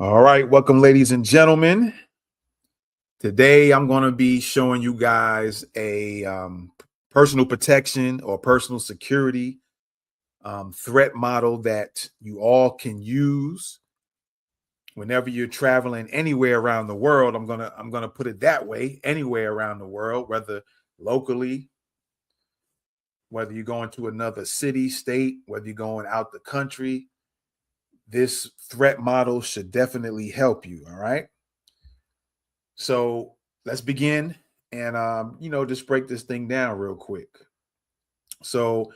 All right, welcome, ladies and gentlemen. Today, I'm going to be showing you guys a personal protection or personal security threat model that you all can use whenever you're traveling anywhere around the world. I'm gonna put it that way: anywhere around the world, whether locally, whether you're going to another city, state, whether you're going out the country. This threat model should definitely help you. All right. So let's begin and just break this thing down real quick. So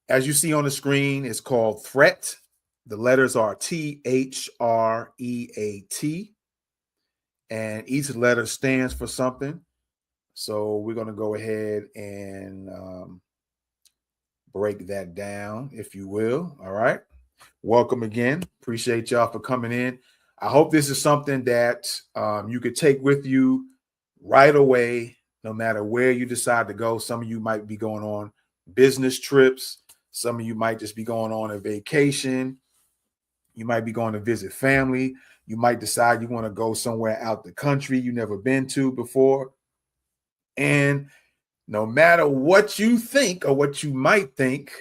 as you see on the screen, it's called threat. The letters are T.H.R.E.A.T, and each letter stands for something. So we're going to go ahead and break that down, if you will. All right. Welcome again. Appreciate y'all for coming in. I hope this is something that you could take with you right away, no matter where you decide to go. Some of you might be going on business trips. Some of you might just be going on a vacation. You might be going to visit family. You might decide you want to go somewhere out the country you've never been to before. And no matter what you think or what you might think,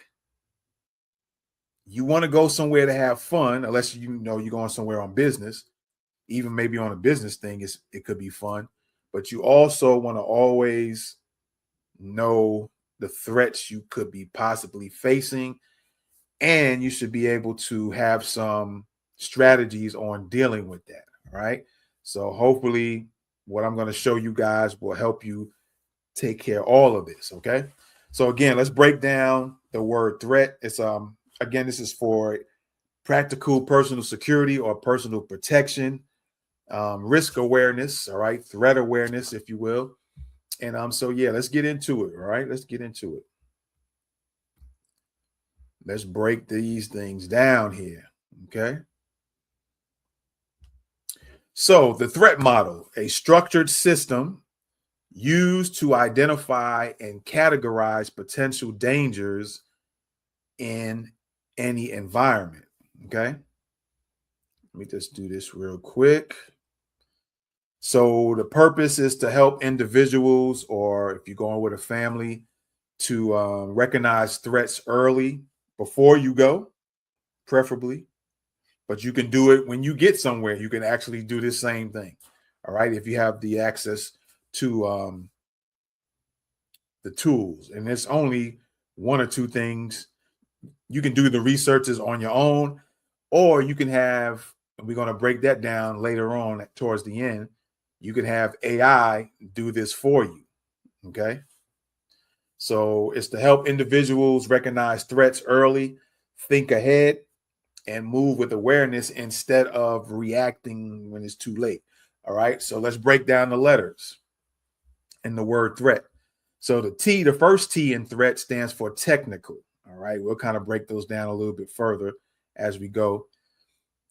you want to go somewhere to have fun, unless you know you're going somewhere on business. Even maybe on a business thing, it could be fun. But you also want to always know the threats you could be possibly facing, and you should be able to have some strategies on dealing with that. All right. So hopefully what I'm going to show you guys will help you take care of all of this. Okay. So again, let's break down the word threat. It's again, this is for practical personal security or personal protection, risk awareness, all right, threat awareness, if you will. And so yeah, let's get into it. All right, let's get into it. Let's break these things down here. Okay. So the threat model, a structured system used to identify and categorize potential dangers in any environment. Okay. Let me just do this real quick. So the purpose is to help individuals, or if you're going with a family, to recognize threats early before you go, preferably. But you can do it when you get somewhere. You can actually do this same thing. All right. If you have the access to the tools, and it's only one or two things. You can do the researches on your own, or you can have, and we're going to break that down later on towards the end. You can have AI do this for you. Okay. So it's to help individuals recognize threats early, think ahead, and move with awareness instead of reacting when it's too late. All right. So let's break down the letters in the word threat. So the first T in threat stands for technical. All right. We'll kind of break those down a little bit further as we go.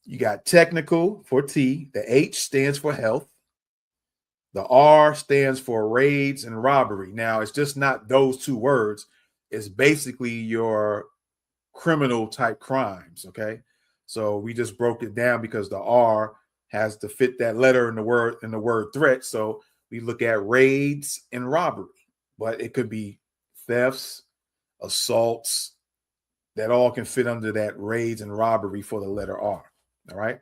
You got technical for T. The H stands for health. The R stands for raids and robbery. Now, it's just not those two words. It's basically your criminal type crimes. Okay. So we just broke it down because the R has to fit that letter in the word threat. So we look at raids and robbery, but it could be thefts, assaults, that all can fit under that raids and robbery for the letter R. All right.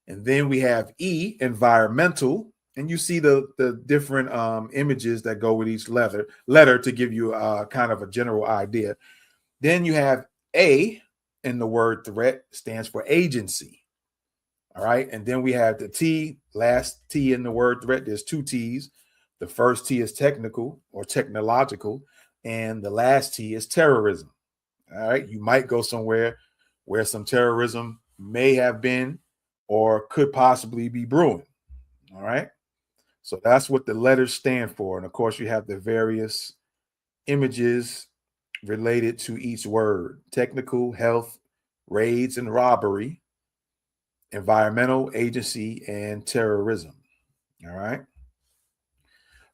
And then we have E, environmental. And you see the different images that go with each letter to give you kind of a general idea. Then you have A in the word threat, stands for agency. All right. And then we have the T, last T in the word threat. There's two T's. The first T is technical or technological, and the last T is terrorism. All right. You might go somewhere where some terrorism may have been or could possibly be brewing. All right. So that's what the letters stand for. And of course, you have the various images related to each word: technical, health, raids and robbery, environmental, agency, and terrorism. All right.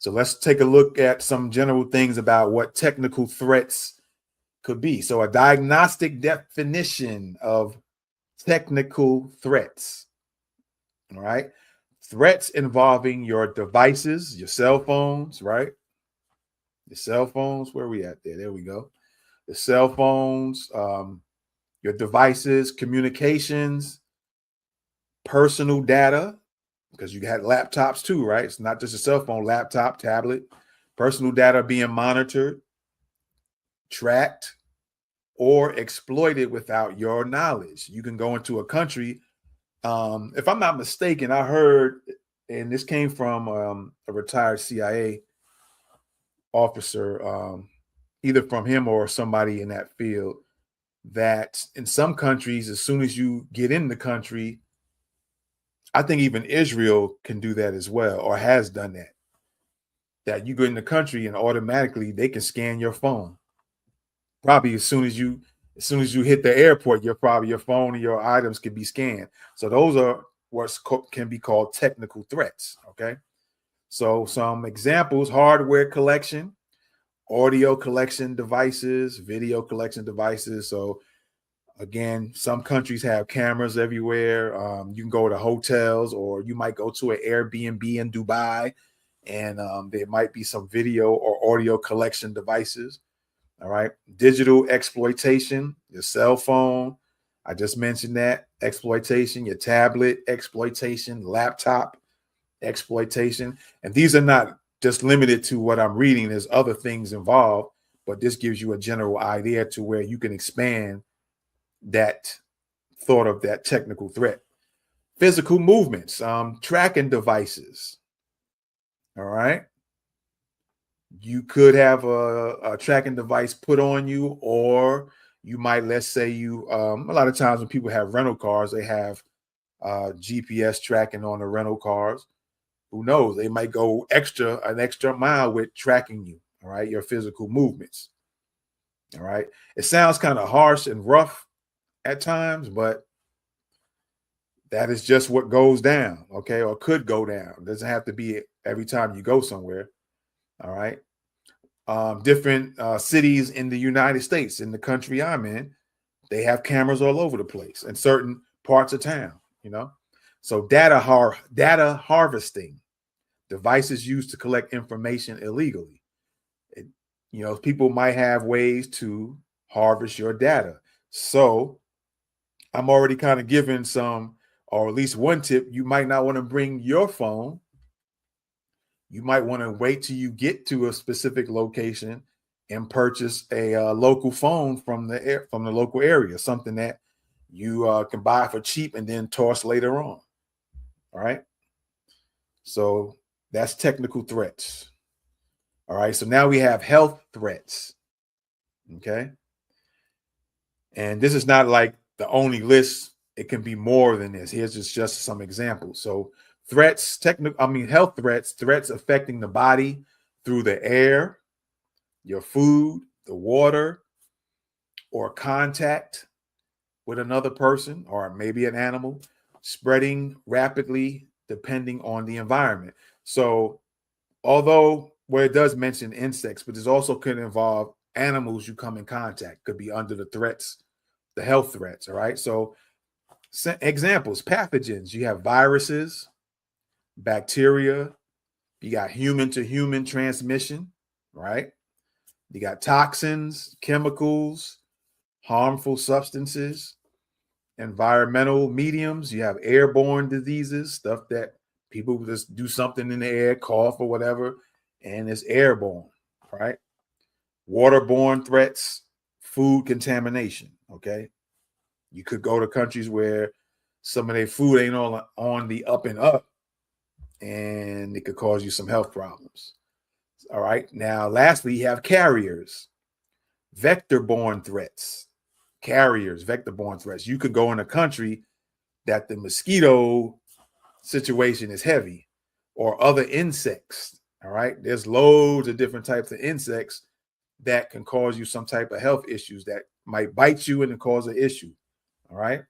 So let's take a look at some general things about what technical threats could be. So a diagnostic definition of technical threats. All right. Threats involving your devices, your cell phones, right? The cell phones, where are we at there? There we go. The cell phones, your devices, communications, personal data, because you had laptops too, right? It's not just a cell phone, laptop, tablet, personal data being monitored, tracked, or exploited without your knowledge. You can go into a country. If I'm not mistaken, I heard, and this came from a retired CIA officer, either from him or somebody in that field, that in some countries, as soon as you get in the country, I think even Israel can do that as well, or has done that. That you go in the country and automatically they can scan your phone. Probably as soon as you hit the airport, your phone and your items can be scanned. So those are what can be called technical threats. Okay. So some examples: hardware collection, audio collection devices, video collection devices. So again, some countries have cameras everywhere. You can go to hotels, or you might go to an Airbnb in Dubai, and there might be some video or audio collection devices. All right. Digital exploitation, your cell phone. I just mentioned that exploitation, your tablet exploitation, laptop exploitation. And these are not just limited to what I'm reading. There's other things involved, but this gives you a general idea to where you can expand that thought of that technical threat. Physical movements, tracking devices. All right. You could have a tracking device put on you, or you might, let's say a lot of times when people have rental cars, they have GPS tracking on the rental cars. Who knows? They might go an extra mile with tracking you. All right. Your physical movements. All right. It sounds kind of harsh and rough at times, but that is just what goes down. Okay. Or could go down. It doesn't have to be every time you go somewhere. All right. Different cities in the United States, in the country I'm in, they have cameras all over the place in certain parts of town, So data harvesting, devices used to collect information illegally. People might have ways to harvest your data. So I'm already kind of giving some, or at least one tip. You might not want to bring your phone. You might want to wait till you get to a specific location and purchase a local phone from the local area, something that you can buy for cheap and then toss later on. All right. So that's technical threats. All right. So now we have health threats. Okay. And this is not like the only list. It can be more than this. Here's just some examples. So health threats affecting the body through the air, your food, the water, or contact with another person or maybe an animal, spreading rapidly depending on the environment. So although where it does mention insects, but this also could involve animals you come in contact, could be under the threats, the health threats. All right. So examples: pathogens. You have viruses, bacteria. You got human to human transmission, right? You got toxins, chemicals, harmful substances, environmental mediums. You have airborne diseases, stuff that people just do something in the air, cough or whatever, and it's airborne, right? Waterborne threats, food contamination, okay? You could go to countries where some of their food ain't on the up and up, and it could cause you some health problems. All right. Now, lastly, you have carriers, vector-borne threats. Carriers, vector-borne threats. You could go in a country that the mosquito situation is heavy, or other insects. All right. There's loads of different types of insects that can cause you some type of health issues that might bite you and cause an issue. All right.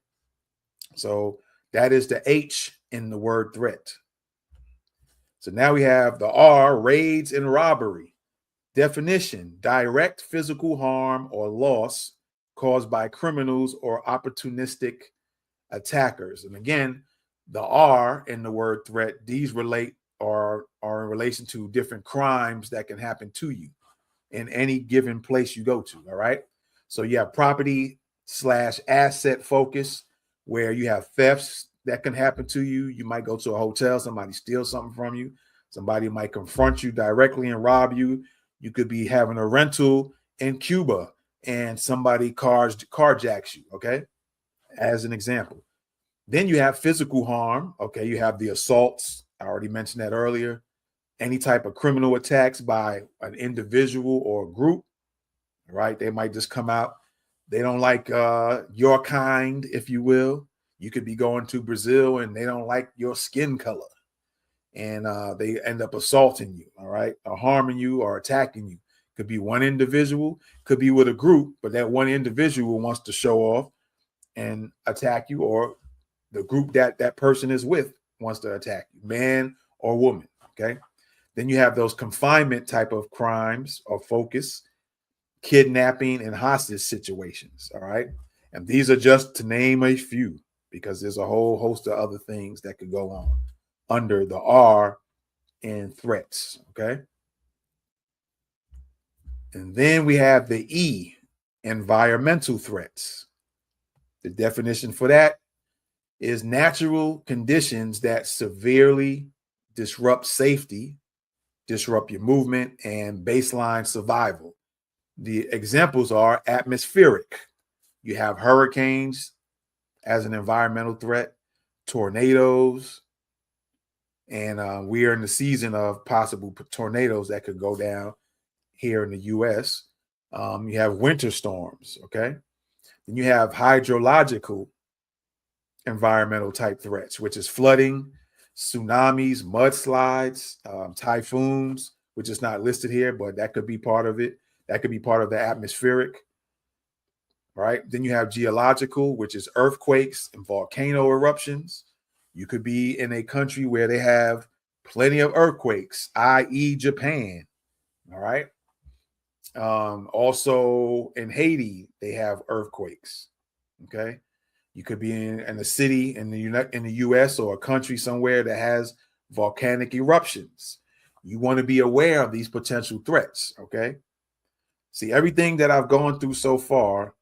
So that is the H in the word threat. So now we have the R, raids and robbery. Definition: direct physical harm or loss caused by criminals or opportunistic attackers. And again, The R in the word threat, these relate or are in relation to different crimes that can happen to you in any given place you go to. All right. So you have property / asset focus, where you have thefts that can happen to you. You might go to a hotel, somebody steals something from you. Somebody might confront you directly and rob you. You could be having a rental in Cuba and somebody carjacks you. Okay. As an example. Then you have physical harm. Okay. You have the assaults. I already mentioned that earlier. Any type of criminal attacks by an individual or a group, right? They might just come out. They don't like your kind, if you will. You could be going to Brazil and they don't like your skin color. And they end up assaulting you, all right? Or harming you or attacking you. Could be one individual, could be with a group, but that one individual wants to show off and attack you, or the group that that person is with wants to attack you, man or woman, okay? Then you have those confinement type of crimes or focus, kidnapping and hostage situations. All right. And these are just to name a few, because there's a whole host of other things that could go on under the R in threats. Okay. And then we have the E, environmental threats. The definition for that is natural conditions that severely disrupt safety, disrupt your movement, and baseline survival. The examples are atmospheric. You have hurricanes as an environmental threat, tornadoes, and we are in the season of possible tornadoes that could go down here in the U.S. You have winter storms, okay? Then you have hydrological environmental type threats, which is flooding, tsunamis, mudslides, typhoons, which is not listed here, but that could be part of it. That could be part of the atmospheric, right? Then you have geological, which is earthquakes and volcano eruptions. You could be in a country where they have plenty of earthquakes, i.e. Japan, all right? Also in Haiti, they have earthquakes, okay? You could be in a city in the U.S. or a country somewhere that has volcanic eruptions. You want to be aware of these potential threats, okay? See, everything that I've gone through so far,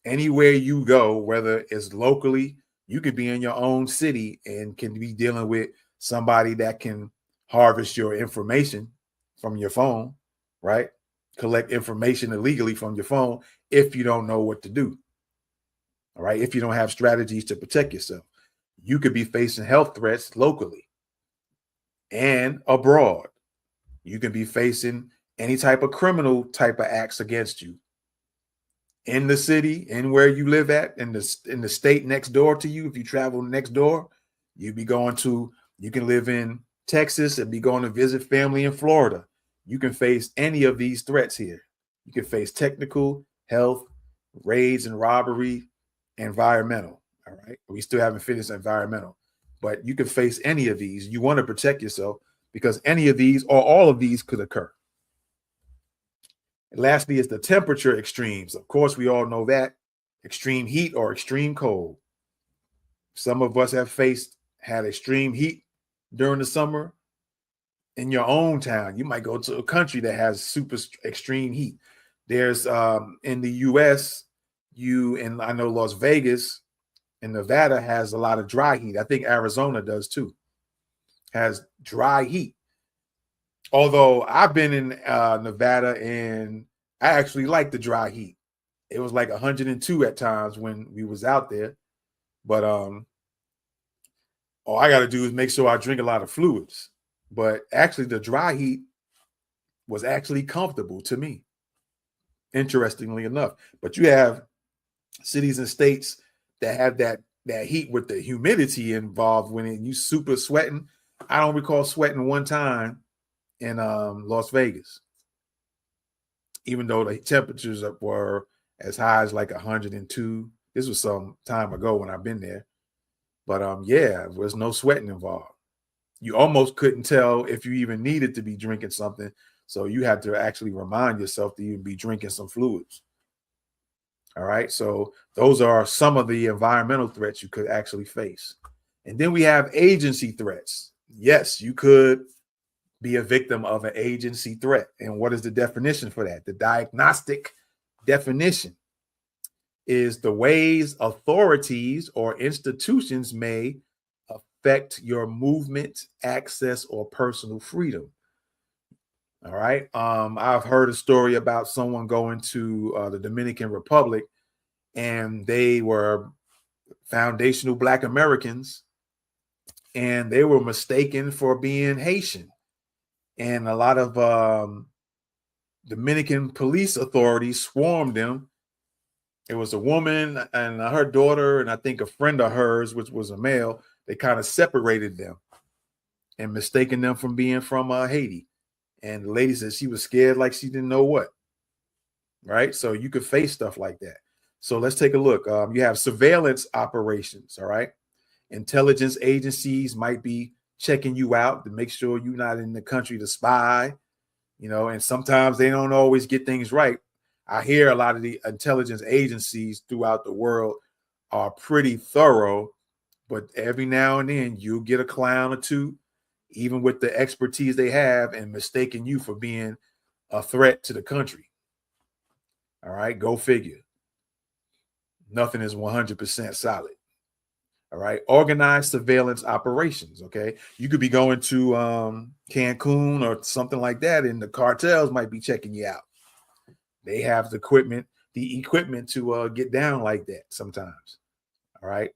anywhere you go, whether it's locally, you could be in your own city and can be dealing with somebody that can harvest your information from your phone, right? Collect information illegally from your phone if you don't know what to do. All right. If you don't have strategies to protect yourself, you could be facing health threats locally and abroad. You can be facing any type of criminal type of acts against you in the city and where you live at, in the state next door to you. If you travel next door, you can live in Texas and be going to visit family in Florida. You can face any of these threats here. You can face technical, health, raids and robbery, environmental. All right. We still haven't finished environmental, but you can face any of these. You want to protect yourself because any of these or all of these could occur. And lastly, is the temperature extremes. Of course, we all know that extreme heat or extreme cold. Some of us have had extreme heat during the summer in your own town. You might go to a country that has super extreme heat. There's in the US, and I know Las Vegas and Nevada has a lot of dry heat. I think Arizona does too, has dry heat. Although I've been in Nevada and I actually like the dry heat. It was like 102 at times when we was out there. But all I got to do is make sure I drink a lot of fluids. But actually the dry heat was actually comfortable to me, interestingly enough. But you have cities and states that have that heat with the humidity involved when you super sweating. I don't recall sweating one time in Las Vegas, even though the temperatures were as high as like 102. This was some time ago when I've been there. But yeah, there was no sweating involved. You almost couldn't tell if you even needed to be drinking something. So you had to actually remind yourself to even be drinking some fluids. All right. So those are some of the environmental threats you could actually face. And then we have agency threats. Yes, you could be a victim of an agency threat. And what is the definition for that? The diagnostic definition is the ways authorities or institutions may affect your movement, access, or personal freedom. All right. I've heard a story about someone going to the Dominican Republic, and they were foundational Black Americans, and they were mistaken for being Haitian. And a lot of Dominican police authorities swarmed them. It was a woman and her daughter, and I think a friend of hers, which was a male. They kind of separated them and mistaken them from being from Haiti. And the lady said she was scared like she didn't know what. Right? So you could face stuff like that. So let's take a look. You have surveillance operations. All right. Intelligence agencies might be checking you out to make sure you're not in the country to spy, and sometimes they don't always get things right. I hear a lot of the intelligence agencies throughout the world are pretty thorough, but every now and then you'll get a clown or two, even with the expertise they have, and mistaking you for being a threat to the country. All right, go figure. Nothing is 100% solid. All right, organized surveillance operations. Okay, you could be going to Cancun or something like that, and the cartels might be checking you out. They have the equipment to get down like that sometimes. All right.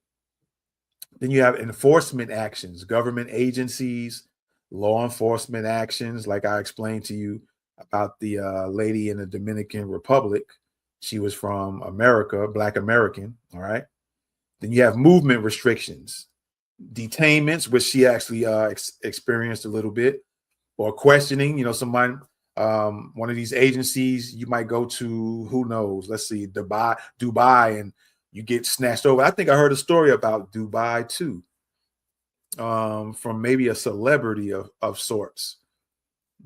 Then you have enforcement actions, government agencies, law enforcement actions, like I explained to you about the lady in the Dominican Republic. She was from America, Black American. All right. Then you have movement restrictions, detainments, which she actually experienced a little bit, or questioning. Someone, one of these agencies, you might go to, who knows? Let's see, Dubai, and you get snatched over. I think I heard a story about Dubai too, from maybe a celebrity of sorts.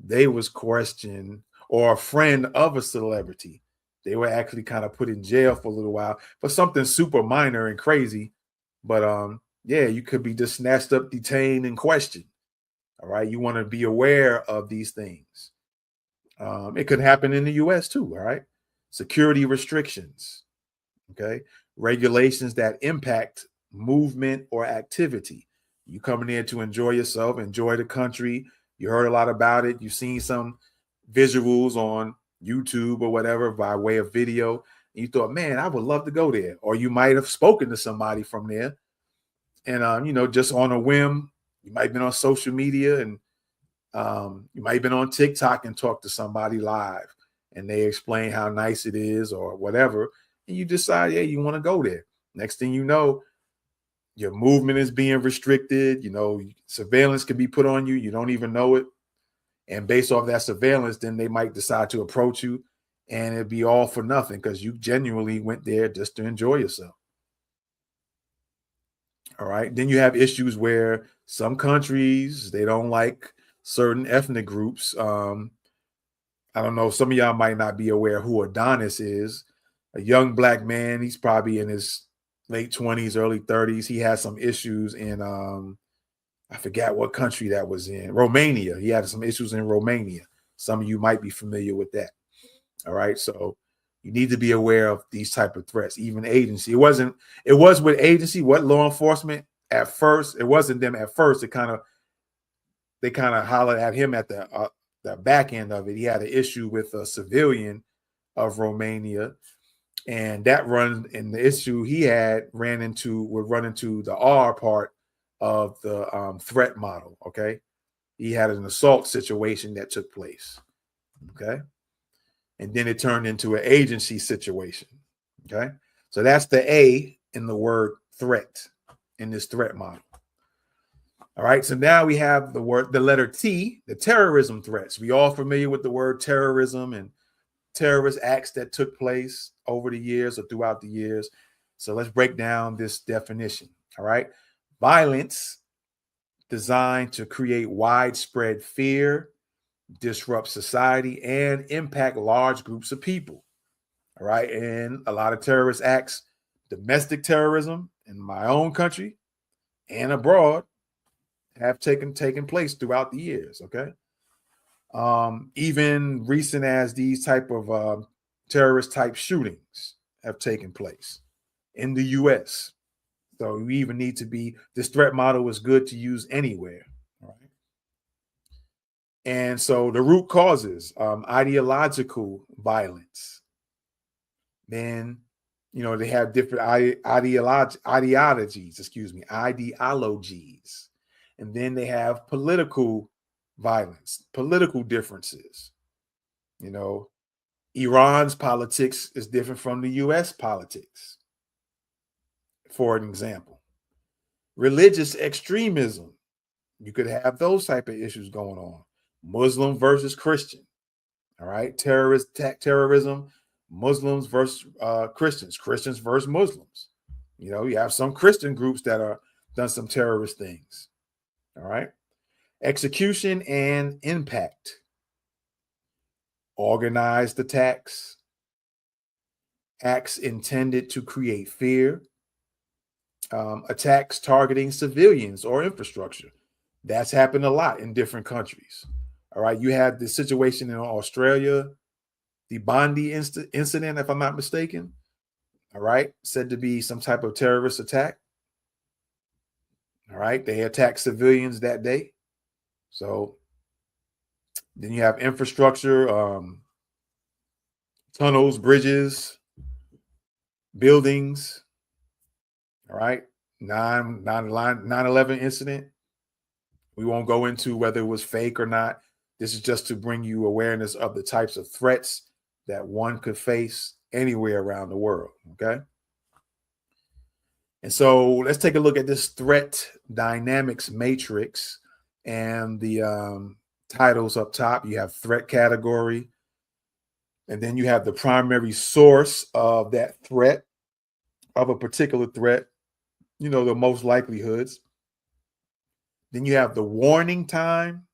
They was questioned, or a friend of a celebrity. They were actually kind of put in jail for a little while for something super minor and crazy. But yeah, you could be just snatched up, detained, and questioned. All right. You want to be aware of these things. It could happen in the US too. All right. Security restrictions. Okay. Regulations that impact movement or activity. You coming in to enjoy yourself, enjoy the country. You heard a lot about it. You've seen some visuals on YouTube or whatever by way of video. And you thought, man, I would love to go there. Or you might have spoken to somebody from there. And, just on a whim, you might have been on social media, and you might have been on TikTok and talked to somebody live, and they explain how nice it is or whatever. And you decide, yeah, you want to go there. Next thing you know, your movement is being restricted. Surveillance can be put on you. You don't even know it. And based off that surveillance, then they might decide to approach you, and it'd be all for nothing because you genuinely went there just to enjoy yourself. All right. Then you have issues where some countries, they don't like certain ethnic groups. I don't know. Some of y'all might not be aware who Adonis is. A young Black man. He's probably in his late 20s, early 30s. He had some issues in, I forgot what country that was in. Romania. He had some issues in Romania. Some of you might be familiar with that. All right. So you need to be aware of these type of threats, even agency. It was with agency, what law enforcement at first. It wasn't them at first. They kind of hollered at him at the back end of it. He had an issue with a civilian of Romania, and the issue he had would run into the R part of the threat model. Okay. He had an assault situation that took place. Okay. And then it turned into an agency situation. Okay. So that's the A in the word threat in this threat model. All right. So now we have the letter T, the terrorism threats. We all familiar with the word terrorism and terrorist acts that took place over the years or throughout the years. So let's break down this definition. All right. Violence designed to create widespread fear, disrupt society, and impact large groups of people. All right. And a lot of terrorist acts, domestic terrorism in my own country, and abroad have taken place throughout the years. Okay. Even recent as these type of terrorist type shootings have taken place in the US. So we even need to be, this threat model is good to use anywhere. All right. And so the root causes, ideological violence. Then, they have different ideologies, ideologies. And then they have political violence, political differences. Iran's politics is different from the US politics, for an example. Religious extremism, you could have those type of issues going on. Muslim versus Christian. All right. Terrorism, Muslims versus Christians, Christians versus Muslims. You have some Christian groups that are done some terrorist things. All right. Execution and impact. Organized attacks, acts intended to create fear, attacks targeting civilians or infrastructure. That's happened a lot in different countries. All right. You had the situation in Australia, the Bondi incident, if I'm not mistaken. All right. Said to be some type of terrorist attack. All right. They attacked civilians that day. So then you have infrastructure, tunnels, bridges, buildings. All right. 9/11 incident. We won't go into whether it was fake or not. This is just to bring you awareness of the types of threats that one could face anywhere around the world. Okay. And so let's take a look at this threat dynamics matrix and the titles up top. You have threat category, and then you have the primary source of that threat, of a particular threat, the most likelihoods. Then you have the warning time,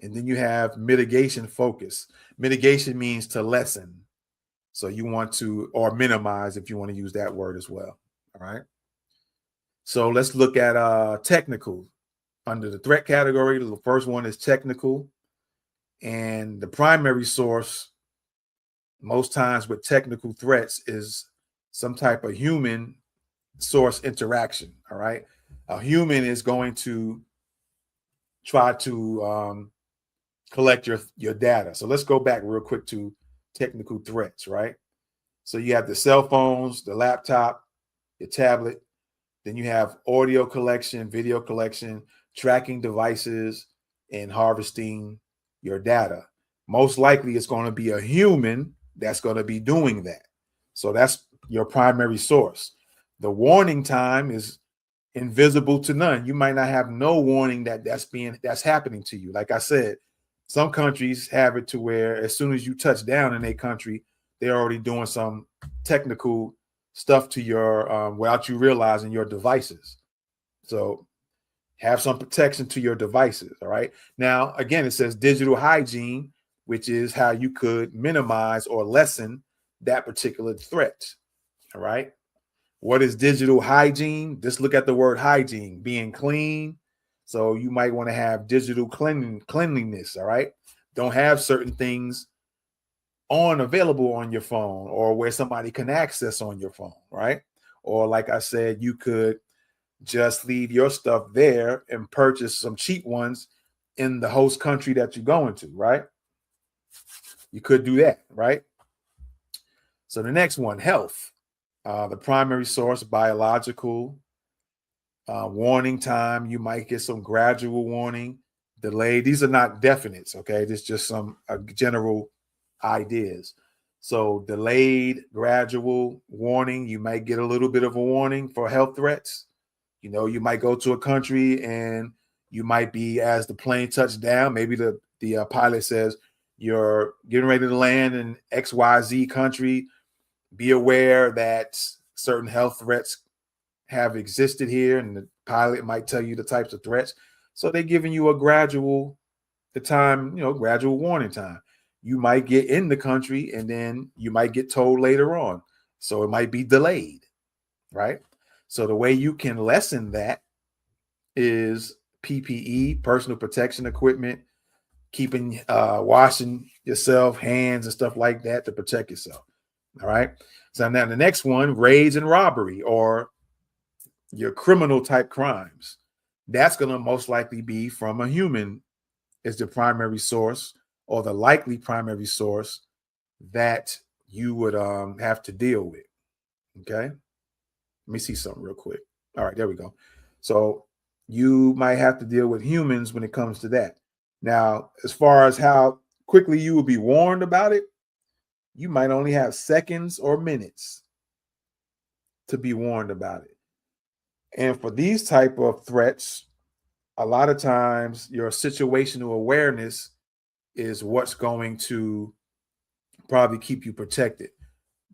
and then you have mitigation focus. Mitigation means to lessen. So you want to, or minimize if you want to use that word as well. All right. So let's look at technical. Under the threat category, the first one is technical. And the primary source, most times with technical threats, is some type of human source interaction. All right. A human is going to try to collect your data. So let's go back real quick to technical threats, right? So you have the cell phones, the laptop, your tablet. Then you have audio collection, video collection, tracking devices, and harvesting your data. Most likely it's going to be a human that's going to be doing that. So that's your primary source. The warning time is invisible to none. You might not have no warning that's happening to you. Like I said, some countries have it to where as soon as you touch down in a country, they're already doing some technical stuff to your without you realizing your devices. So have some protection to your devices. All right. Now, again, it says digital hygiene, which is how you could minimize or lessen that particular threat. All right. What is digital hygiene? Just look at the word hygiene, being clean. So you might want to have digital cleanliness. All right. Don't have certain things available on your phone or where somebody can access on your phone. Right. Or like I said, you could just leave your stuff there and purchase some cheap ones in the host country that you're going to. Right. You could do that. Right. So the next one, health. The primary source, biological. Warning time, you might get some gradual warning, delay. These are not definites, okay? This is just some general ideas. So delayed, gradual warning, you might get a little bit of a warning for health threats. You might go to a country and you might be, as the plane touched down, maybe the pilot says, you're getting ready to land in XYZ country. Be aware that certain health threats have existed here, and the pilot might tell you the types of threats. So they're giving you a gradual warning time. You might get in the country and then you might get told later on. So it might be delayed, right? So the way you can lessen that is PPE, personal protection equipment, keeping washing yourself, hands and stuff like that to protect yourself. All right. So now the next one, raids and robbery, or your criminal type crimes. That's going to most likely be from a human is the primary source, or the likely primary source that you would have to deal with. Okay. Let me see something real quick. All right, there we go. So you might have to deal with humans when it comes to that. Now, as far as how quickly you will be warned about it, you might only have seconds or minutes to be warned about it. And for these type of threats, a lot of times your situational awareness is what's going to probably keep you protected.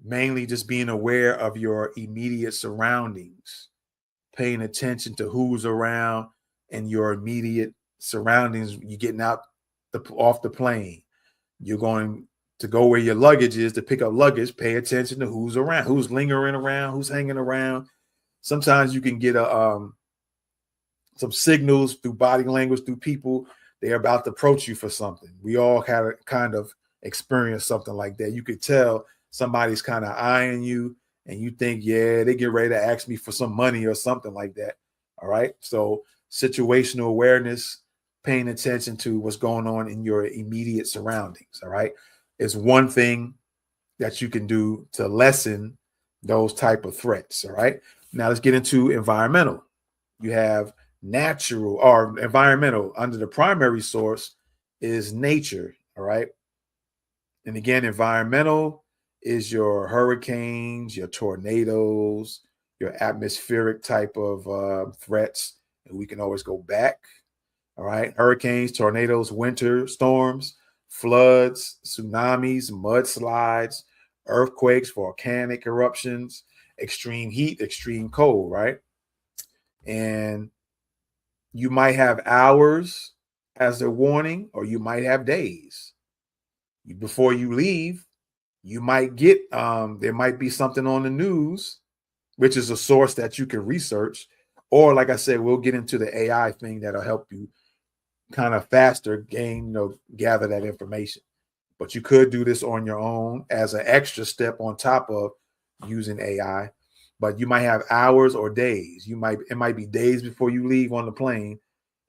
Mainly just being aware of your immediate surroundings, paying attention to who's around and your immediate surroundings. You're getting out off the plane. You're going to go where your luggage is to pick up luggage. Pay attention to who's around, who's lingering around, who's hanging around. Sometimes you can get some signals through body language, through people. They're about to approach you for something. We all had a kind of experience something like that. You could tell somebody's kind of eyeing you and you think, yeah, they get ready to ask me for some money or something like that. All right. So situational awareness, paying attention to what's going on in your immediate surroundings. All right. Is one thing that you can do to lessen those type of threats. All right. Now let's get into environmental. You have natural or environmental. Under the primary source is nature. All right. And again, environmental is your hurricanes, your tornadoes, your atmospheric type of threats. And we can always go back. All right. Hurricanes, tornadoes, winter storms, floods, tsunamis, mudslides, earthquakes, volcanic eruptions, extreme heat, extreme cold. Right. And you might have hours as a warning, or you might have days. Before you leave, you might get there might be something on the news, which is a source that you can research, or like I said, we'll get into the AI thing that'll help you kind of faster gather that information. But you could do this on your own as an extra step on top of using AI. But you might have hours or days. It might be days before you leave on the plane,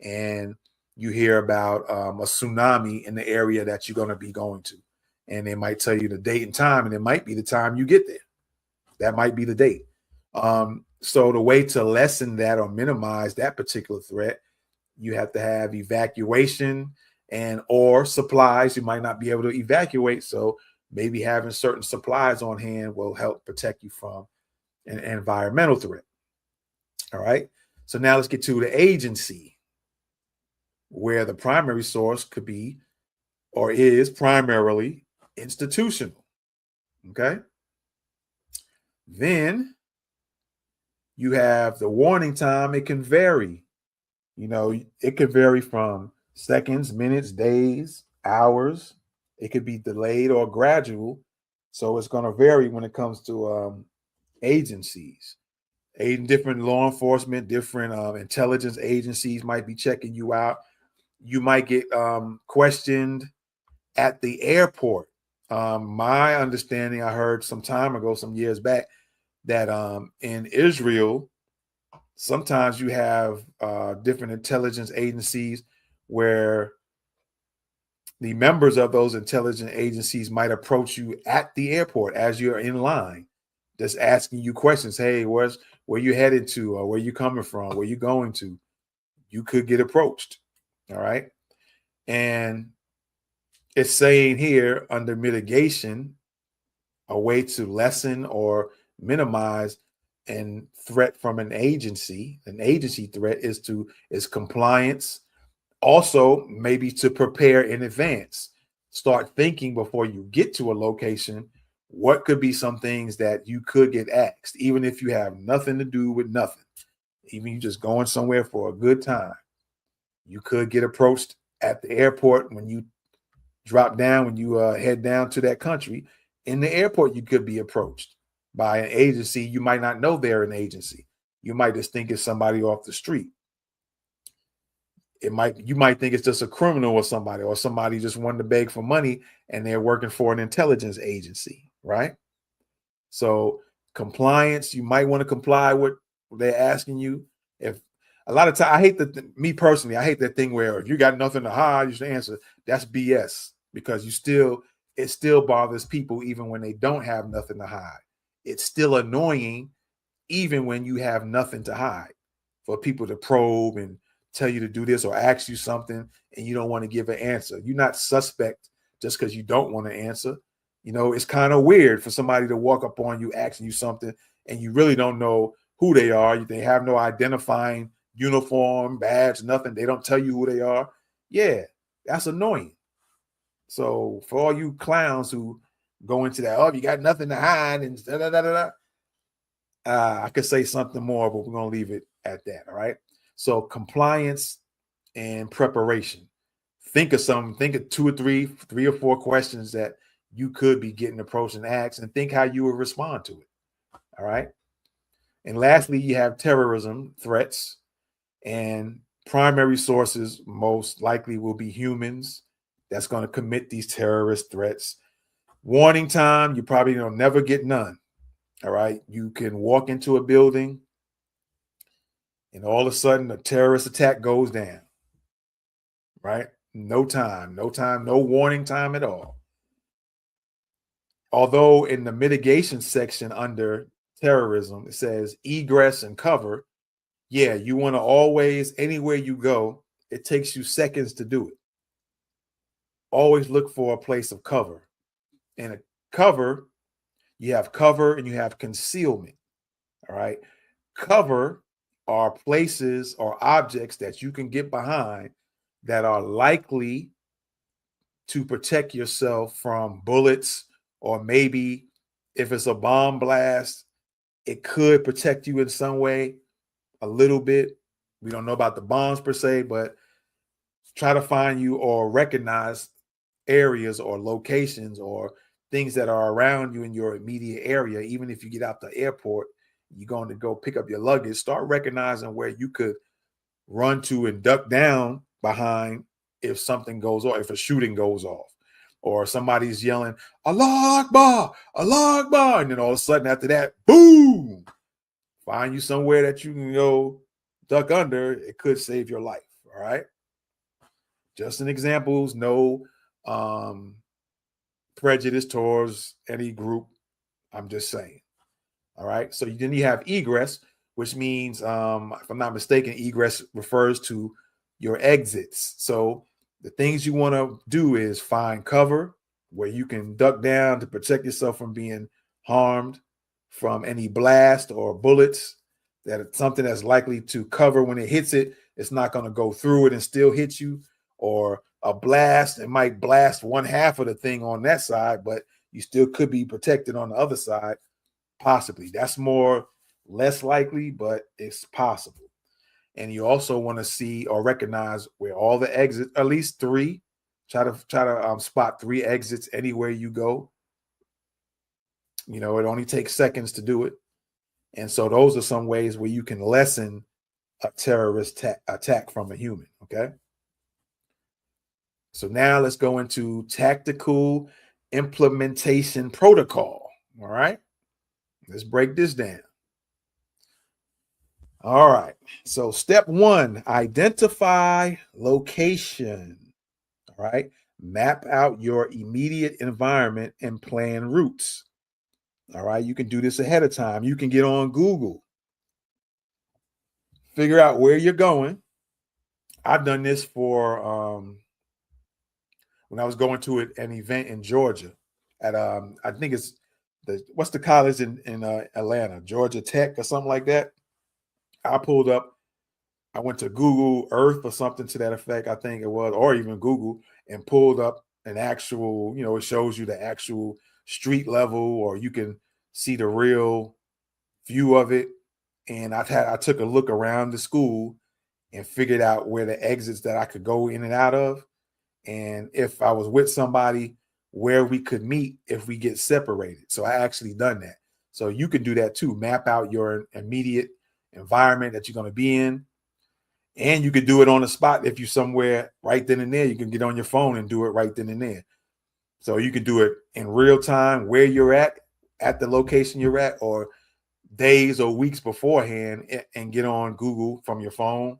and you hear about a tsunami in the area that you're going to be going to. And they might tell you the date and time, and it might be the time you get there. That might be the date. So the way to lessen that or minimize that particular threat, you have to have evacuation and or supplies. You might not be able to evacuate, so maybe having certain supplies on hand will help protect you from an environmental threat. All right. So now let's get to the agency, where the primary source could be or is primarily institutional. Okay. Then you have the warning time. It can vary. It could vary from seconds, minutes, days, hours. It could be delayed or gradual. So it's going to vary when it comes to agencies. Different law enforcement, different intelligence agencies might be checking you out. You might get questioned at the airport. My understanding, I heard some time ago, some years back, that in Israel, sometimes you have different intelligence agencies where the members of those intelligence agencies might approach you at the airport as you're in line, just asking you questions. Hey, where you headed to, or where you coming from, where you going to? You could get approached. All right. And it's saying here under mitigation, a way to lessen or minimize and threat from an agency threat is compliance. Also, maybe to prepare in advance, start thinking before you get to a location, what could be some things that you could get asked, even if you have nothing to do with nothing, even you just going somewhere for a good time. You could get approached at the airport when you drop down, when you head down to that country. In the airport, you could be approached by an agency. You might not know they're an agency. You might just think it's somebody off the street. You might think it's just a criminal or somebody just wanted to beg for money and they're working for an intelligence agency, right? So compliance, you might want to comply with what they're asking you. If a lot of time, I hate me personally, I hate that thing where if you got nothing to hide, you should answer. That's BS, because it still bothers people even when they don't have nothing to hide. It's still annoying even when you have nothing to hide, for people to probe and tell you to do this or ask you something and you don't want to give an answer. You're not suspect just because you don't want to answer. It's kind of weird for somebody to walk up on you asking you something and you really don't know who they are. They have no identifying uniform, badge, nothing. They don't tell you who they are. Yeah, that's annoying. So for all you clowns who go into that, oh, you got nothing to hide and da da da da. I could say something more, but we're going to leave it at that. All right. So compliance and preparation. Think of two or three or four questions that you could be getting approached and asked, and think how you would respond to it. All right. And lastly, you have terrorism threats, and primary sources most likely will be humans that's going to commit these terrorist threats. Warning time, you probably never get none. All right. You can walk into a building and all of a sudden a terrorist attack goes down. Right. No time, no warning time at all. Although in the mitigation section under terrorism, it says egress and cover. Yeah, you want to always, anywhere you go, it takes you seconds to do it. Always look for a place of cover. And a cover, you have cover and you have concealment. All right. Cover are places or objects that you can get behind that are likely to protect yourself from bullets, or maybe if it's a bomb blast, it could protect you in some way, a little bit. We don't know about the bombs per se, but try to find you or recognize areas or locations or things that are around you in your immediate area. Even if you get out the airport, you're going to go pick up your luggage, start recognizing where you could run to and duck down behind if something goes off, if a shooting goes off, or somebody's yelling, Allah Akbar, Allah Akbar. And then all of a sudden after that, boom, find you somewhere that you can go duck under. It could save your life. All right. Just an examples, no prejudice towards any group. I'm just saying. All right. So then you have egress, which means, if I'm not mistaken, egress refers to your exits. So the things you want to do is find cover where you can duck down to protect yourself from being harmed from any blast or bullets. That it's something that's likely to cover when it hits it. It's not going to go through it and still hit you. Or a blast, it might blast one half of the thing on that side, but you still could be protected on the other side. Possibly. That's less likely, but it's possible. And you also want to see or recognize where all the exits, at least three. Try to spot three exits anywhere you go. It only takes seconds to do it. And so those are some ways where you can lessen a terrorist attack from a human. Okay. So now let's go into tactical implementation protocol. All right. Let's break this down. All right. So step one, identify location. All right. Map out your immediate environment and plan routes. All right. You can do this ahead of time. You can get on Google. Figure out where you're going. I've done this for when I was going to an event in Georgia at I think it's what's the college in Atlanta, Georgia Tech or something like that. I pulled up, I went to Google Earth or something to that effect, I think it was, or even Google, and pulled up an actual, it shows you the actual street level, or you can see the real view of it. And I took a look around the school and figured out where the exits that I could go in and out of. And if I was with somebody, where we could meet if we get separated. So I actually done that. So you can do that too. Map out your immediate environment that you're going to be in. And you could do it on the spot. If you're somewhere right then and there, you can get on your phone and do it right then and there. So you can do it in real time where you're at the location you're at, or days or weeks beforehand, and get on Google from your phone,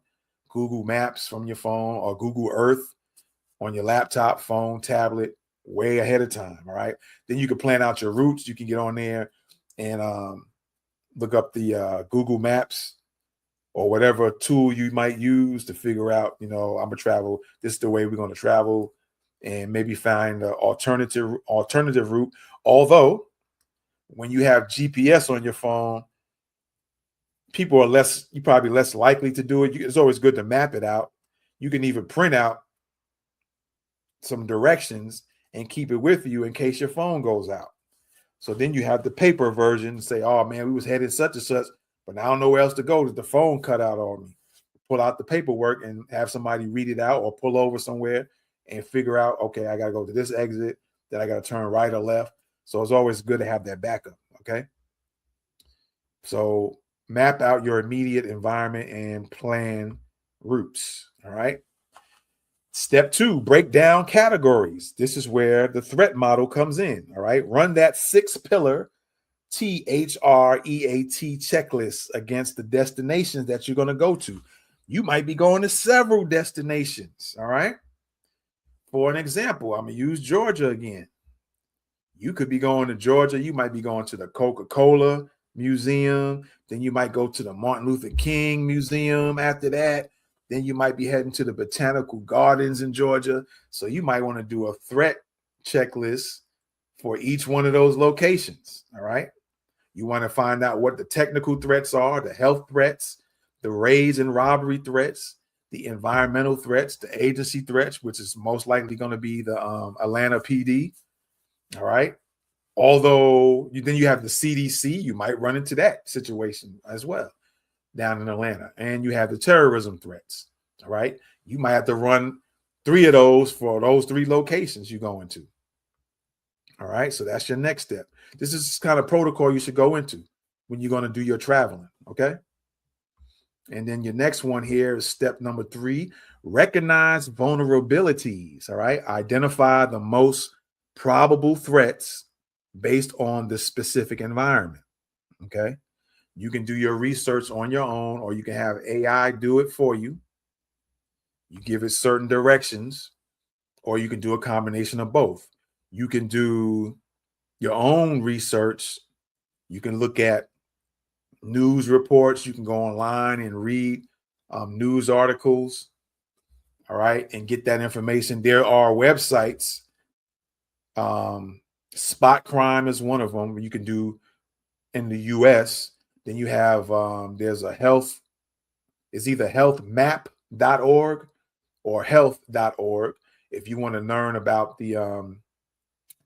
Google Maps from your phone, or Google Earth on your laptop, phone, tablet, way ahead of time. All right. Then you can plan out your routes. You can get on there and look up the Google Maps or whatever tool you might use to figure out, I'm gonna travel. This is the way we're gonna travel, and maybe find an alternative route. Although, when you have GPS on your phone, people are you're probably less likely to do it. It's always good to map it out. You can even print out some directions and keep it with you in case your phone goes out. So then you have the paper version, say, oh man, we was headed such and such, but I don't know where else to go. The phone cut out on me. Pull out the paperwork and have somebody read it out, or pull over somewhere and figure out, okay, I got to go to this exit, then I got to turn right or left. So it's always good to have that backup. Okay. So map out your immediate environment and plan routes. All right. Step 2, break down categories. This is where the threat model comes in. All right. Run that 6-pillar T.H.R.E.A.T checklist against the destinations that you're going to go to. You might be going to several destinations. All right. For an example, I'm going to use Georgia again. You could be going to Georgia. You might be going to the Coca-Cola Museum. Then you might go to the Martin Luther King Museum after that. Then you might be heading to the Botanical Gardens in Georgia. So you might want to do a threat checklist for each one of those locations. All right. You want to find out what the technical threats are, the health threats, the raids and robbery threats, the environmental threats, the agency threats, which is most likely going to be the Atlanta PD. All right. Although then you have the CDC, you might run into that situation as well down in Atlanta. And you have the terrorism threats. All right. You might have to run 3 of those for those 3 locations you go into. All right. So that's your next step. This is kind of protocol you should go into when you're going to do your traveling. Okay. And then your next one here is step number 3, recognize vulnerabilities. All right. Identify the most probable threats based on the specific environment. Okay. You can do your research on your own, or you can have AI do it for you. You give it certain directions, or you can do a combination of both. You can do your own research. You can look at news reports. You can go online and read news articles. All right. And get that information. There are websites. Spot Crime is one of them. You can do in the US. Then you have there's it's either healthmap.org or health.org. If you want to learn about the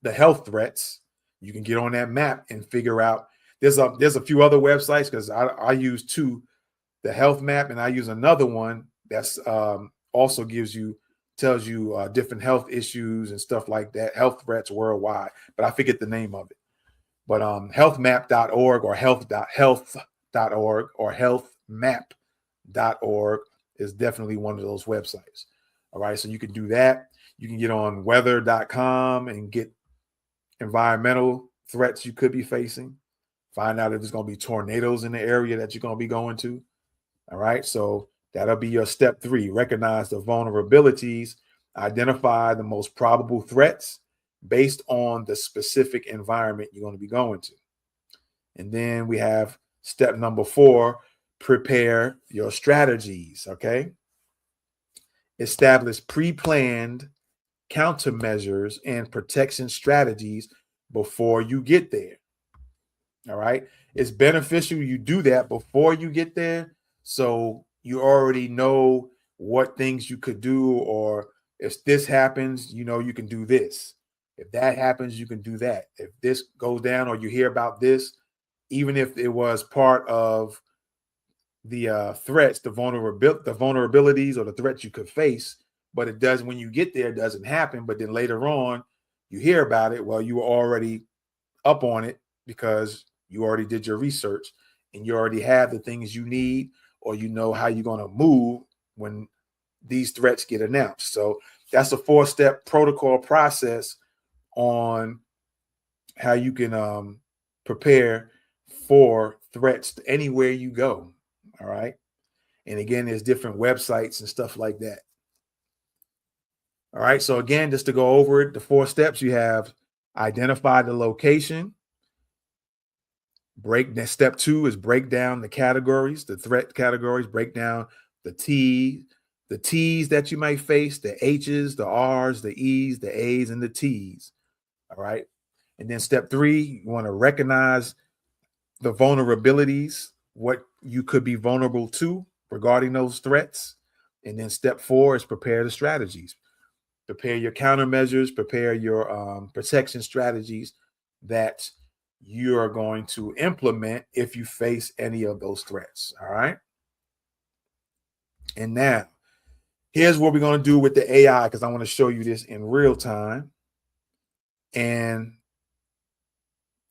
health threats, you can get on that map and figure out. There's a few other websites, because I use 2, the health map, and I use another one that's also tells you different health issues and stuff like that, health threats worldwide, but I forget the name of it. But healthmap.org or health.org or healthmap.org is definitely one of those websites. All right. So you can do that. You can get on weather.com and get environmental threats you could be facing. Find out if there's going to be tornadoes in the area that you're going to be going to. All right. So that'll be your step 3. Recognize the vulnerabilities, identify the most probable threats based on the specific environment you're going to be going to. And then we have step number 4, prepare your strategies. Okay. Establish pre-planned countermeasures and protection strategies before you get there. All right. It's beneficial you do that before you get there, so you already know what things you could do, or if this happens, you can do this. If that happens, you can do that. If this goes down, or you hear about this, even if it was part of the threats, the vulnerabilities or the threats you could face, but it does, when you get there, it doesn't happen. But then later on, you hear about it. Well, you were already up on it because you already did your research and you already have the things you need, or how you're going to move when these threats get announced. So that's a 4-step protocol process on how you can prepare for threats anywhere you go. All right. And again, there's different websites and stuff like that. All right. So again, just to go over it, the 4 steps, you have identify the location. Step 2 is break down the categories, the threat categories, break down the T's that you might face, the H's, the R's, the E's, the A's, and the T's. All right. And then step 3, you want to recognize the vulnerabilities, what you could be vulnerable to regarding those threats. And then step 4 is prepare the strategies. Prepare your countermeasures, prepare your protection strategies that you are going to implement if you face any of those threats. All right. And now, here's what we're going to do with the AI, because I want to show you this in real time. And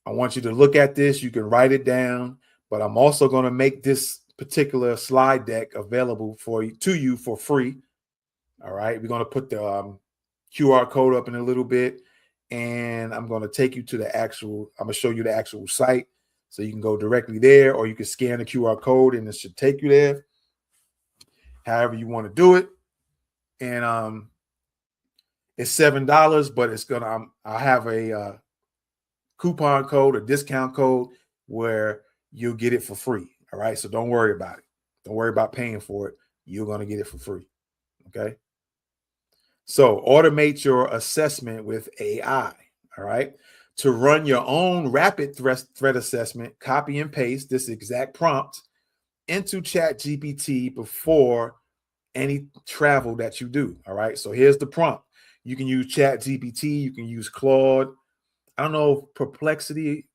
I want you to look at this. You can write it down, but I'm also going to make this particular slide deck available to you for free. All right. We're going to put the QR code up in a little bit, and I'm going to take you to I'm going to show you the actual site, so you can go directly there, or you can scan the QR code and it should take you there, however you want to do it. And it's $7, but it's gonna I have a coupon code, a discount code, where you'll get it for free. All right. So don't worry about it. Don't worry about paying for it. You're going to get it for free. Okay. So automate your assessment with AI. All right. To run your own rapid threat assessment, copy and paste this exact prompt into ChatGPT before any travel that you do. All right. So here's the prompt. You can use ChatGPT. You can use Claude. I don't know if Perplexity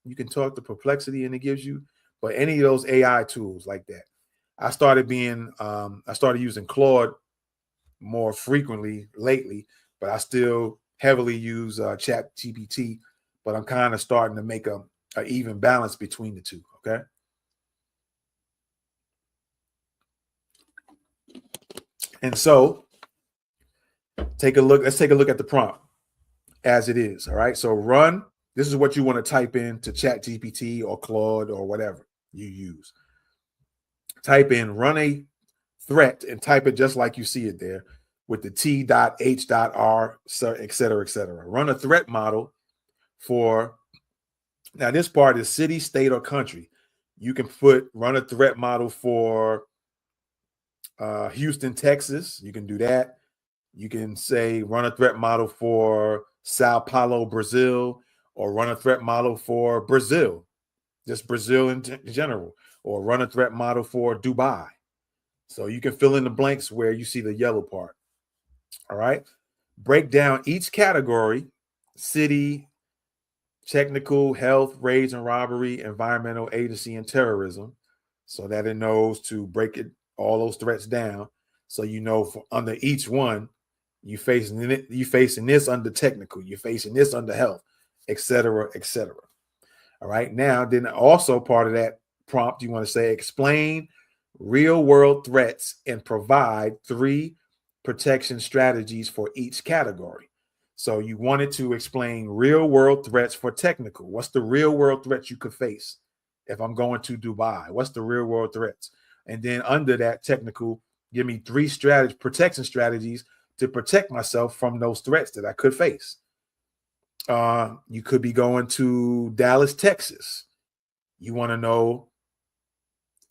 you can talk to Perplexity and it gives you, but any of those AI tools like that. I started using Claude more frequently lately, but I still heavily use ChatGPT, but I'm kind of starting to make a even balance between the two. Okay. And so let's take a look at the prompt as it is. All right. So this is what you want to type in to ChatGPT or Claude or whatever you use. Type in run a threat and type it just like you see it there with the T.H.R.E.A.T, et cetera, et cetera. Run a threat model for, now this part is city, state, or country. You can run a threat model for Houston, Texas. You can do that. You can say run a threat model for Sao Paulo, Brazil, or run a threat model for Brazil, just Brazil in general, or run a threat model for Dubai. So you can fill in the blanks where you see the yellow part. All right. Break down each category: city, technical, health, raids and robbery, environmental, agency, and terrorism, so that it knows to break all those threats down. So you know for under each one, you facing this under technical, you're facing this under health, et cetera, et cetera. All right. Now, then also part of that prompt, you want to say explain real world threats and provide 3 protection strategies for each category. So you wanted to explain real world threats for technical. What's the real world threats you could face if I'm going to Dubai? What's the real world threats? And then under that technical, give me 3 protection strategies to protect myself from those threats that I could face. You could be going to Dallas, Texas. You want to know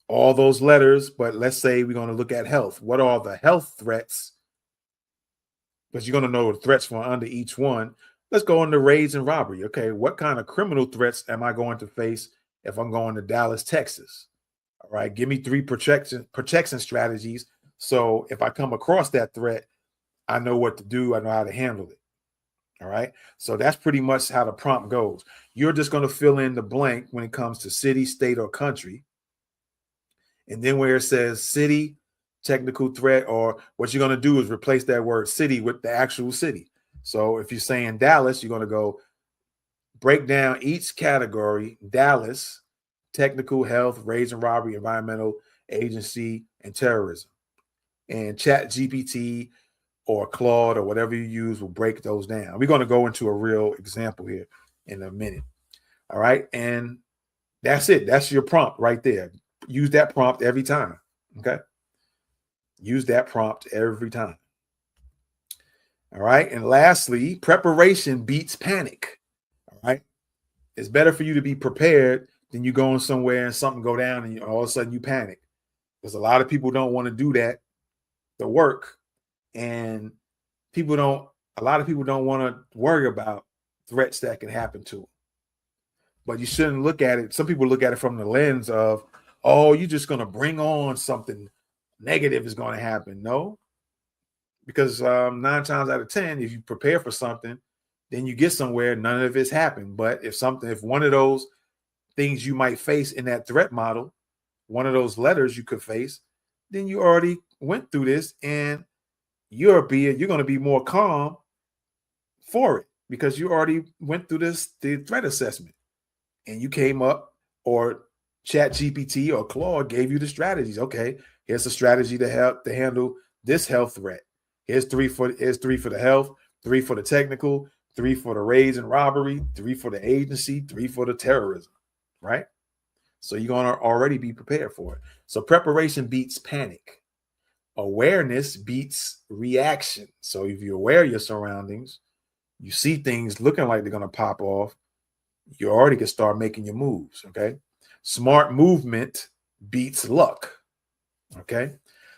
all those letters, but let's say we're going to look at health. What are the health threats? Because you're going to know the threats from under each one. Let's go into raids and robbery. Okay, what kind of criminal threats am I going to face if I'm going to Dallas, Texas? All right, give me 3 protection strategies. So if I come across that threat, I know what to do. I know how to handle it. All right. So that's pretty much how the prompt goes. You're just going to fill in the blank when it comes to city, state, or country. And then where it says city, technical threat, or what you're going to do is replace that word city with the actual city. So if you're saying Dallas, you're going to go break down each category: Dallas, technical, health, raids and robbery, environmental, agency, and terrorism. and Chat GPT or Claude or whatever you use will break those down. We're going to go into a real example here in a minute. All right. And that's it. That's your prompt right there. Use that prompt every time. Okay. Use that prompt every time. All right. And lastly, preparation beats panic. All right. It's better for you to be prepared than you going somewhere and something go down and all of a sudden you panic. Because a lot of people don't want to do that, the work. And a lot of people don't want to worry about threats that can happen to them. But you shouldn't look at it. Some people look at it from the lens of, oh, you're just going to bring on something negative is going to happen. No, because 9 times out of 10, if you prepare for something, then you get somewhere, none of it's happened. But if one of those things you might face in that threat model, one of those letters you could face, then you already went through this and you're going to be more calm for it because you already went through the threat assessment and you came up, or Chat GPT or Claude gave you the strategies. Okay, here's a strategy to handle this health threat. Here's three for the health, 3 for the technical, 3 for the raids and robbery, 3 for the agency, 3 for the terrorism, right? So you're going to already be prepared for it. So preparation beats panic. Awareness beats reaction. So if you're aware of your surroundings, you see things looking like they're going to pop off, you already can start making your moves, okay? Smart movement beats luck, okay?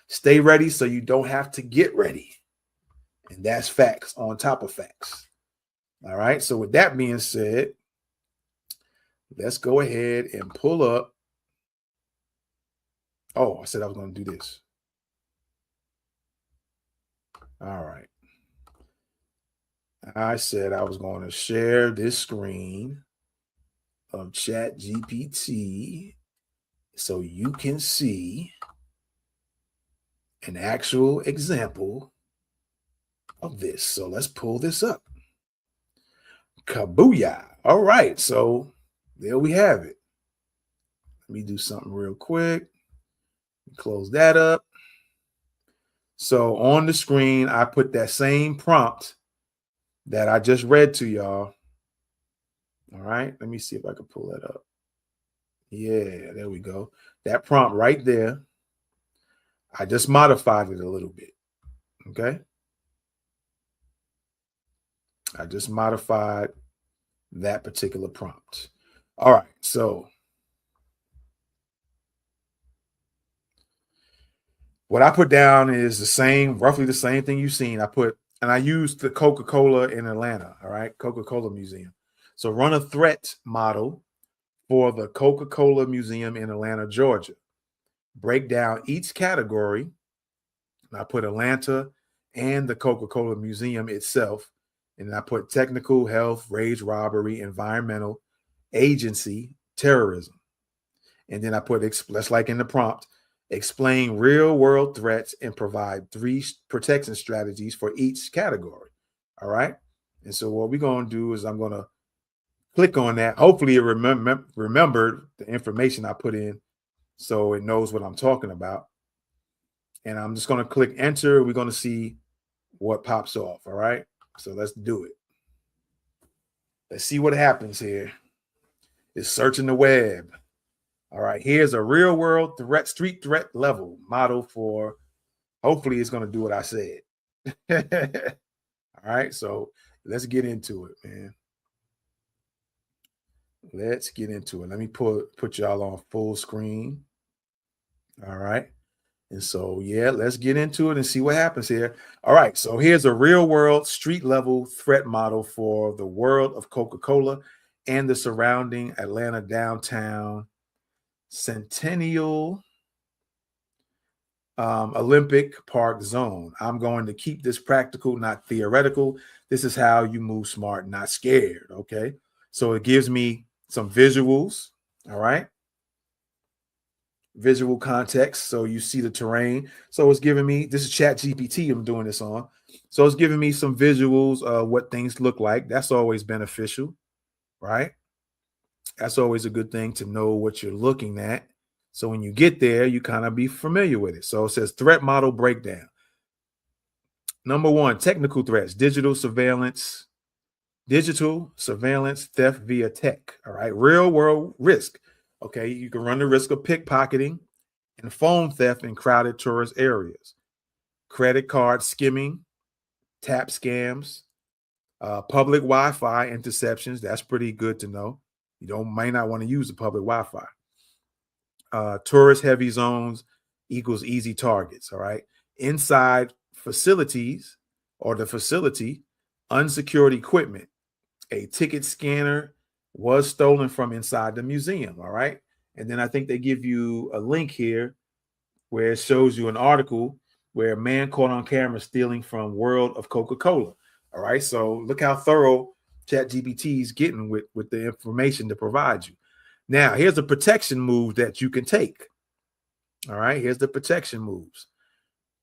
Stay ready so you don't have to get ready. And that's facts on top of facts. All right, so with that being said, let's go ahead and pull up. Oh, I said I was going to do this. All right. I said I was going to share this screen of Chat GPT so you can see an actual example of this. So let's pull this up. Kabooyah. All right. So there we have it. Let me do something real quick. Close that up. So on the screen, I put that same prompt that I just read to y'all. All right. Let me see if I can pull that up. Yeah, there we go. That prompt right there. I just modified it a little bit. Okay. I just modified that particular prompt. All right. So what I put down is roughly the same thing you've seen. I used the Coca-Cola in Atlanta. All right. Coca-Cola Museum. So run a threat model for the Coca-Cola Museum in Atlanta, Georgia. Break down each category. I put Atlanta and the Coca-Cola Museum itself. And I put technical, health, raids, robbery, environmental, agency, terrorism. And then I put, that's like in the prompt, explain real world threats and provide 3 protection strategies for each category. All right. And so what we're going to do is I'm going to click on that. Hopefully it remembered the information I put in so it knows what I'm talking about. And I'm just going to click enter. We're going to see what pops off. All right. So let's do it. Let's see what happens here. It's searching the web. All right. Here's a real world street threat level model for, hopefully it's going to do what I said. All right. So let's get into it, man. Let's get into it. Let me put y'all on full screen. All right. And so, yeah, let's get into it and see what happens here. All right. So here's a real world street level threat model for the world of Coca-Cola and the surrounding Atlanta downtown Centennial Olympic Park zone. I'm going to keep this practical, not theoretical. This is how you move smart, not scared. Okay. So it gives me some visuals. All right. Visual context. So you see the terrain. So it's giving me, this is Chat GPT I'm doing this on. So it's giving me some visuals of what things look like. That's always beneficial, right? That's always a good thing to know what you're looking at So when you get there, you kind of be familiar with it. So it says threat model breakdown. Number one, technical threats, digital surveillance, theft via tech. All right. Real world risk. Okay. You can run the risk of pickpocketing and phone theft in crowded tourist areas, credit card skimming, tap scams, public Wi-Fi interceptions. That's pretty good to know. You might not want to use the public Wi-Fi. Tourist heavy zones equals easy targets. All right. Inside facilities or the facility, unsecured equipment. A ticket scanner was stolen from inside the museum. All right. And then I think they give you a link here where it shows you an article where a man caught on camera stealing from World of Coca-Cola. All right. So look how thorough ChatGPT is getting with the information to provide you. Now, here's a protection move that you can take. All right. Here's the protection moves.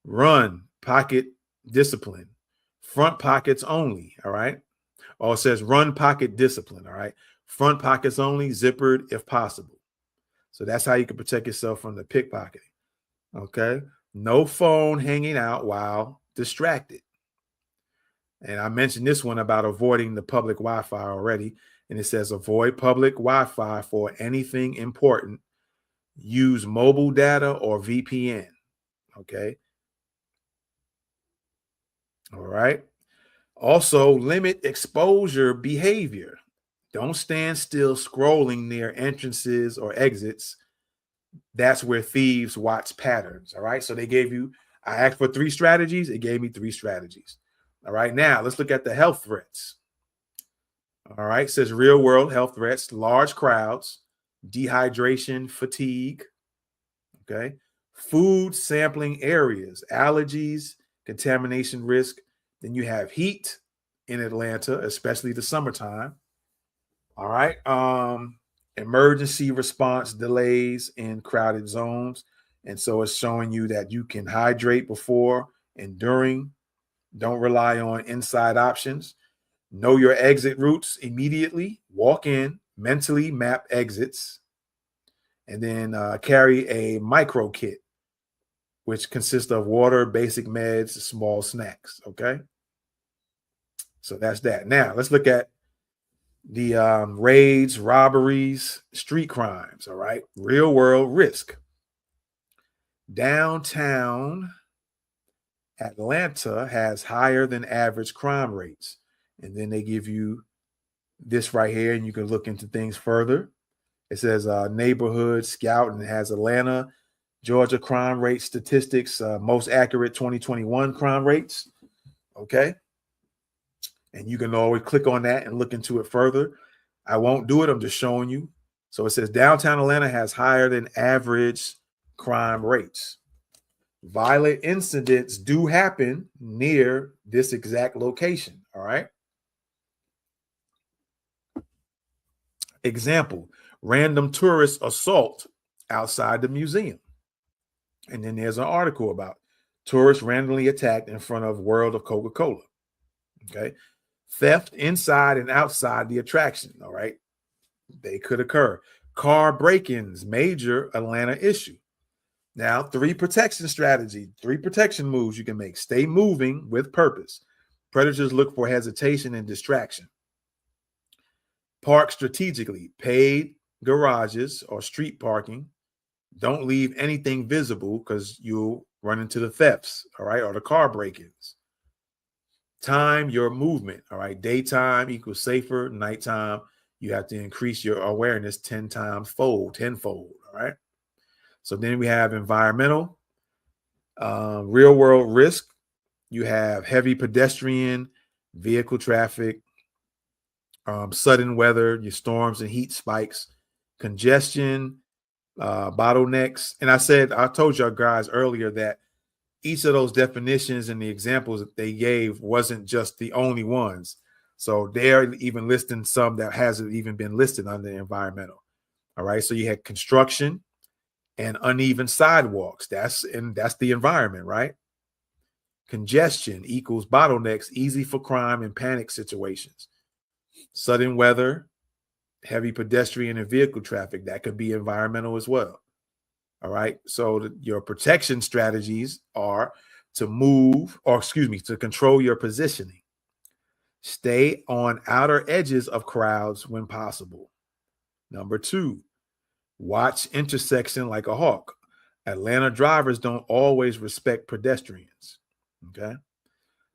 Run, pocket discipline, front pockets only. All right. Oh, it says run pocket discipline. All right. Front pockets only, zippered if possible. So that's how you can protect yourself from the pickpocketing. Okay. No phone hanging out while distracted. And I mentioned this one about avoiding the public Wi-Fi already. And it says avoid public Wi-Fi for anything important. Use mobile data or VPN. Okay. All right. Also, limit exposure behavior. Don't stand still scrolling near entrances or exits. That's where thieves watch patterns. All right. So I asked for 3 strategies. It gave me 3 strategies. All right. Now let's look at the health threats. All right. It says real world health threats, large crowds, dehydration, fatigue. Okay. Food sampling areas, allergies, contamination risk. Then you have heat in Atlanta, especially the summertime. All right. Emergency response delays in crowded zones. And so it's showing you that you can hydrate before and during. Don't rely on inside options. Know your exit routes immediately. Walk in, mentally map exits, and then carry a micro kit, which consists of water, basic meds, small snacks. Okay. So that's that. Now let's look at the raids, robberies, street crimes. All right. Real world risk. Downtown Atlanta has higher than average crime rates. And then they give you this right here, and you can look into things further. It says neighborhood scout and has Atlanta, Georgia crime rate statistics, most accurate 2021 crime rates. Okay. And you can always click on that and look into it further. I won't do it. I'm just showing you. So it says downtown Atlanta has higher than average crime rates. Violent incidents do happen near this exact location. All right. Example, random tourist assault outside the museum. And then there's an article about tourists randomly attacked in front of World of Coca-Cola. Okay. Theft inside and outside the attraction. All right. They could occur. Car break-ins, major Atlanta issue. Now, 3 protection strategy, 3 protection moves you can make. Stay moving with purpose. Predators look for hesitation and distraction. Park strategically. Paid garages or street parking. Don't leave anything visible because you'll run into the thefts, all right, or the car break-ins. Time your movement, all right. Daytime equals safer. Nighttime, you have to increase your awareness 10fold, all right. So then we have environmental, real world risk. You have heavy pedestrian, vehicle traffic, sudden weather, your storms and heat spikes, congestion, bottlenecks. And I told y'all guys earlier that each of those definitions and the examples that they gave wasn't just the only ones. So they're even listing some that hasn't even been listed under environmental. All right. So you had construction and uneven sidewalks. That's the environment, right? Congestion equals bottlenecks, easy for crime and panic situations. Sudden weather, heavy pedestrian and vehicle traffic, that could be environmental as well. All right. So your protection strategies are to move, or excuse me, to control your positioning. Stay on outer edges of crowds when possible. Number two, watch intersection like a hawk. Atlanta drivers don't always respect pedestrians. Okay.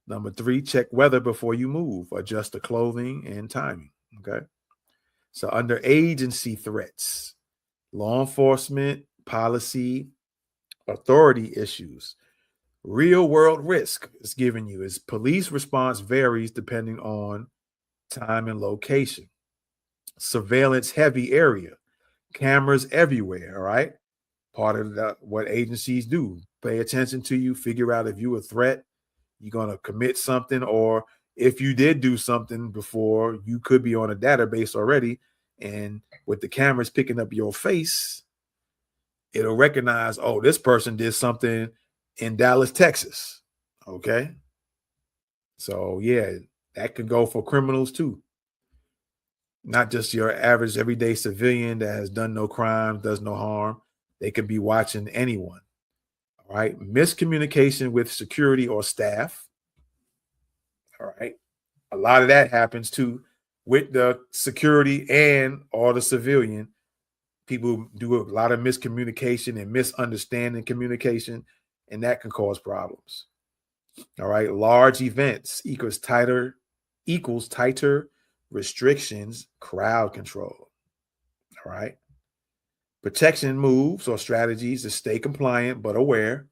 Number three, check weather before you move. Adjust the clothing and timing. Okay. So under agency threats, law enforcement, policy, authority issues, real world risk is given you is police response varies depending on time and location. Surveillance heavy area, cameras everywhere. All right. Part of what agencies do, pay attention to you, figure out if you're a threat, you're going to commit something, or if you did do something before, you could be on a database already. And with the cameras picking up your face, it'll recognize, oh, this person did something in Dallas, Texas. Okay. So, yeah, that could go for criminals too. Not just your average everyday civilian that has done no crime, does no harm. They could be watching anyone. All right. Miscommunication with security or staff. All right. A lot of that happens too with the security and or the civilian. People do a lot of miscommunication and misunderstanding communication, and that can cause problems. All right. Large events equals tighter restrictions, crowd control. All right. Protection moves or strategies to stay compliant but aware.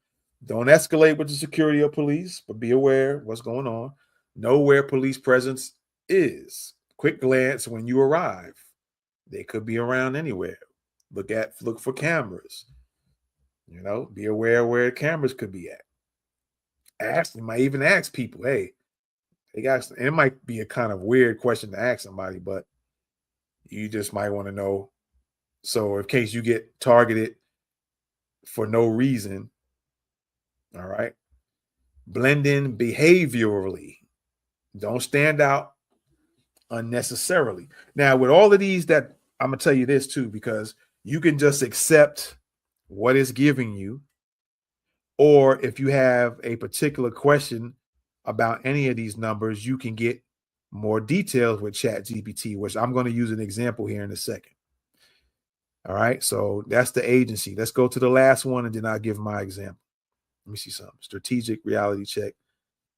Don't escalate with the security or police, but be aware what's going on. Know where police presence is. Quick glance when you arrive. They could be around anywhere. Look for cameras. Be aware where cameras could be at. You might even ask people, hey, it might be a kind of weird question to ask somebody, but you just might want to know. So in case you get targeted for no reason, all right, blend in behaviorally. Don't stand out unnecessarily. Now, with all of these, that I'm going to tell you this too, because you can just accept what it's giving you. Or if you have a particular question about any of these numbers, you can get more details with ChatGPT, which I'm going to use an example here in a second. All right. So that's the agency. Let's go to the last one and then I'll give my example. Let me see something. Strategic reality check.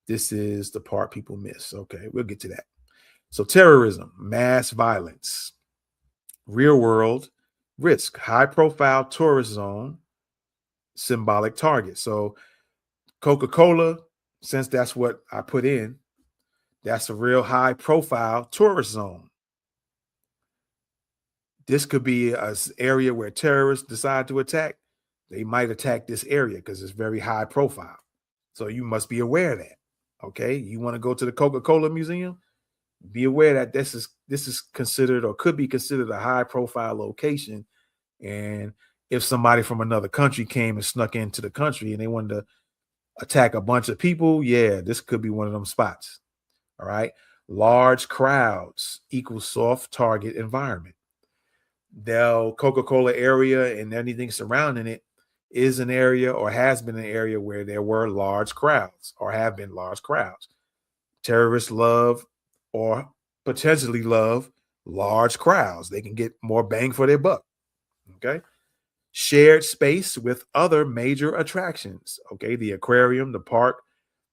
This is the part people miss. Okay. We'll get to that. So terrorism, mass violence, real world risk, high profile tourist zone, symbolic target. So Coca-Cola, since that's what I put in, that's a real high profile tourist zone. This could be an area where terrorists decide to attack. They might attack this area because it's very high profile. So you must be aware of that. Okay. You want to go to the Coca-Cola Museum? Be aware that this is considered or could be considered a high profile location. And if somebody from another country came and snuck into the country and they wanted to attack a bunch of people, yeah, this could be one of them spots. All right. Large crowds equals soft target environment. The Coca-Cola area and anything surrounding it is an area or has been an area where there were large crowds or have been large crowds. Terrorists love or potentially love large crowds. They can get more bang for their buck. Okay. Shared space with other major attractions. Okay. The aquarium, the park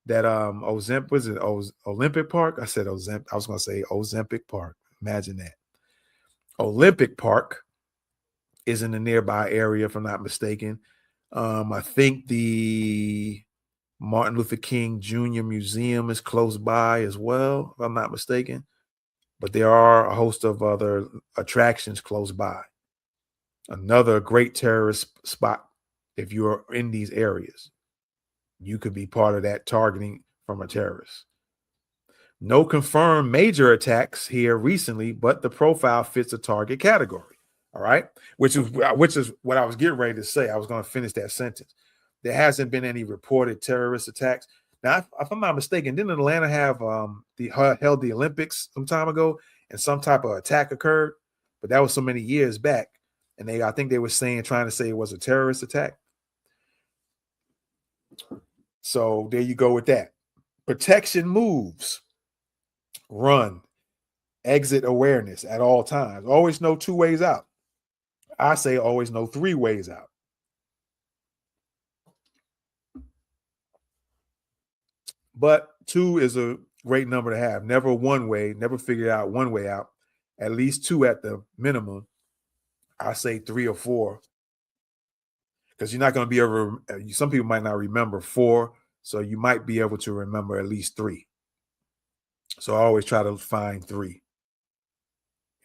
that was it Olympic Park? I said Ozempic. I was going to say Ozempic Park. Imagine that. Olympic Park is in the nearby area, if I'm not mistaken. I think the Martin Luther King Jr. Museum is close by as well, if I'm not mistaken. But there are a host of other attractions close by. Another great terrorist spot if you're in these areas. You could be part of that targeting from a terrorist. No confirmed major attacks here recently, but the profile fits a target category. All right. Which is what I was getting ready to say. I was going to finish that sentence. There hasn't been any reported terrorist attacks. Now, if I'm not mistaken, didn't Atlanta have held the Olympics some time ago and some type of attack occurred? But that was so many years back. And I think they were trying to say it was a terrorist attack. So there you go with that. Protection moves. Run. Exit awareness at all times. Always know 2 ways out. I say always know 3 ways out. But 2 is a great number to have. Never one way, never figure out one way out. At least 2 at the minimum. I say 3 or 4. Because you're not going to be able to, some people might not remember 4. So you might be able to remember at least 3. So I always try to find 3.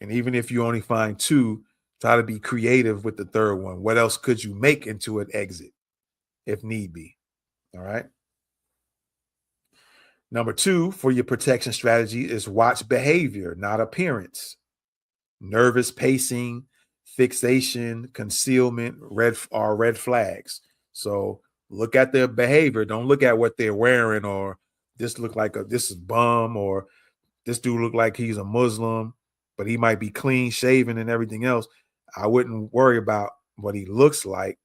And even if you only find 2, try to be creative with the third one. What else could you make into an exit if need be? All right. Number 2 for your protection strategy is watch behavior, not appearance. Nervous pacing, fixation, concealment, red flags. So look at their behavior. Don't look at what they're wearing, or this look like this is bum, or this dude look like he's a Muslim, but he might be clean shaven and everything else. I wouldn't worry about what he looks like,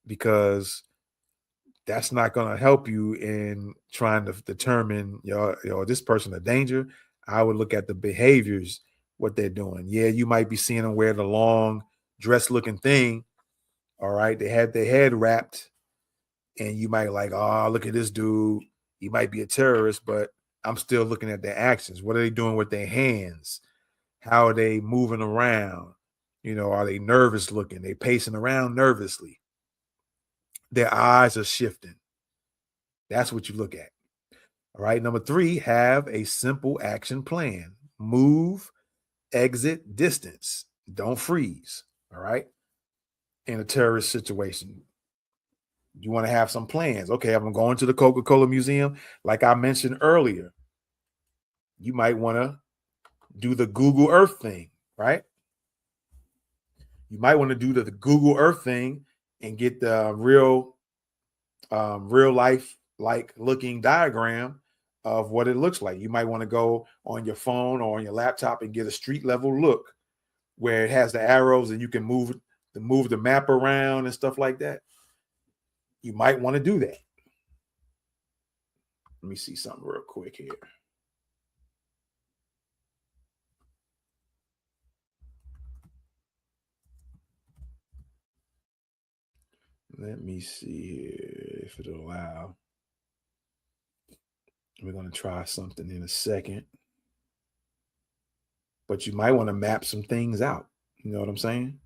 because that's not going to help you in trying to determine, this person a danger. I would look at the behaviors, what they're doing. Yeah, you might be seeing them wear the long dress looking thing. All right. They had their head wrapped, and you might like, oh, look at this dude. He might be a terrorist, but I'm still looking at their actions. What are they doing with their hands? How are they moving around? Are they nervous looking? They pacing around nervously. Their eyes are shifting. That's what you look at. All right. Number 3, have a simple action plan. Move, exit, distance. Don't freeze. All right. In a terrorist situation, you want to have some plans. Okay, I'm going to the Coca-Cola Museum. Like I mentioned earlier, you might want to do the Google Earth thing, right? You might want to do the Google Earth thing and get the real life like looking diagram of what it looks like. You might want to go on your phone or on your laptop and get a street level look where it has the arrows and you can move the map around and stuff like that. You might want to do that. Let me see something real quick here. Let me see here if it'll allow. We're going to try something in a second. But you might want to map some things out. You know what I'm saying?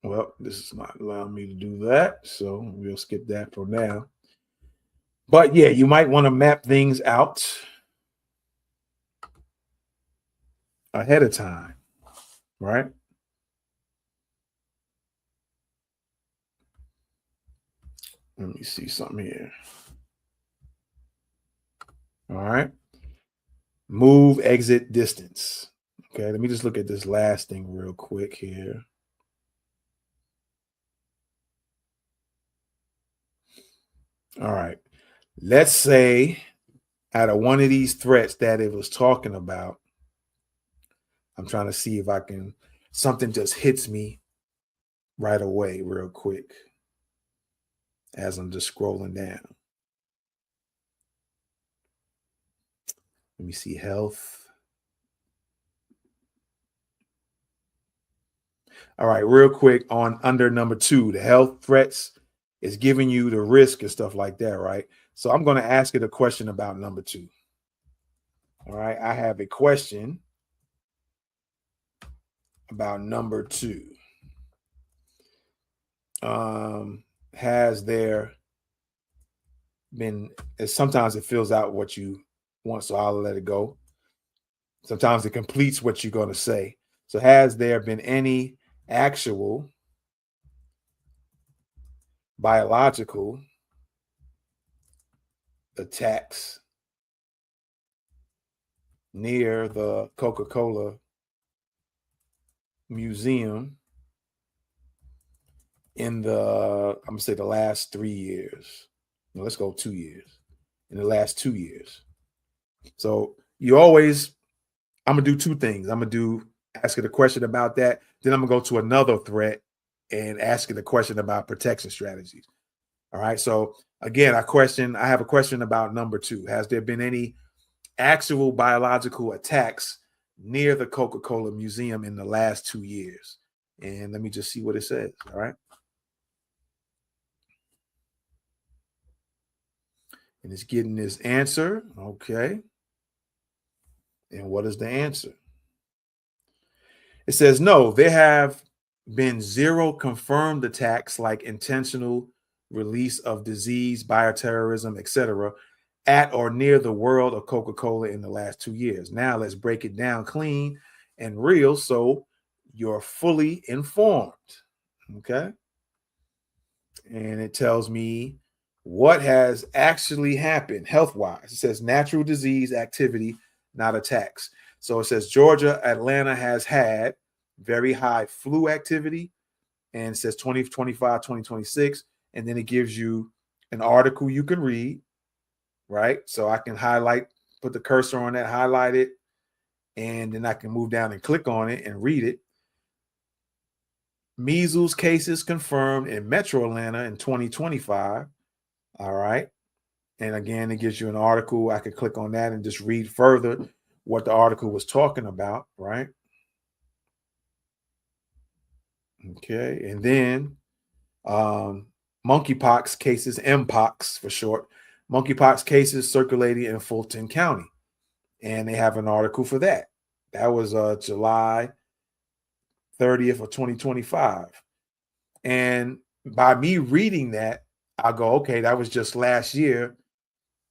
Well, this is not allowing me to do that, so we'll skip that for now. But yeah, you might want to map things out ahead of time, right? Let me see something here. All right. Move, exit, distance. Okay, let me just look at this last thing real quick here. All right. Let's say out of one of these threats that it was talking about, I'm trying to see if something just hits me right away, real quick, as I'm just scrolling down. Let me see health. All right, real quick on under number 2, the health threats is giving you the risk and stuff like that, right? So I'm going to ask you a question about number 2. All right, I have a question about number 2. Has there been, sometimes it fills out what you want, so I'll let it go. Sometimes it completes what you're going to say. So has there been any actual biological attacks near the Coca-Cola Museum in I'm gonna say the last 3 years? No, let's go 2 years. In the last 2 years. So you always, I'm gonna do two things. I'm gonna do ask it a question about that. Then I'm gonna go to another threat and ask it a question about protection strategies. All right. So again, I have a question about number 2. Has there been any actual biological attacks near the Coca-Cola Museum in the last 2 years? And let me just see what it says. All right. And it's getting this answer. Okay. And what is the answer? It says no, there have been 0 confirmed attacks like intentional release of disease, bioterrorism, etc., at or near the world of Coca-Cola in the last 2 years. Now let's break it down clean and real so you're fully informed. Okay. And it tells me what has actually happened health wise. It says natural disease activity, not attacks. So it says Georgia, Atlanta has had very high flu activity, and it says 2025, 2026. And then it gives you an article you can read, right? So I can highlight, put the cursor on that, highlight it, and then I can move down and click on it and read it. Measles cases confirmed in Metro Atlanta in 2025. All right. And again, it gives you an article. I could click on that and just read further what the article was talking about, right? Okay. And then monkeypox cases, Mpox for short, monkeypox cases circulating in Fulton County. And they have an article for that. That was July 30th of 2025. And by me reading that, I go, okay, that was just last year.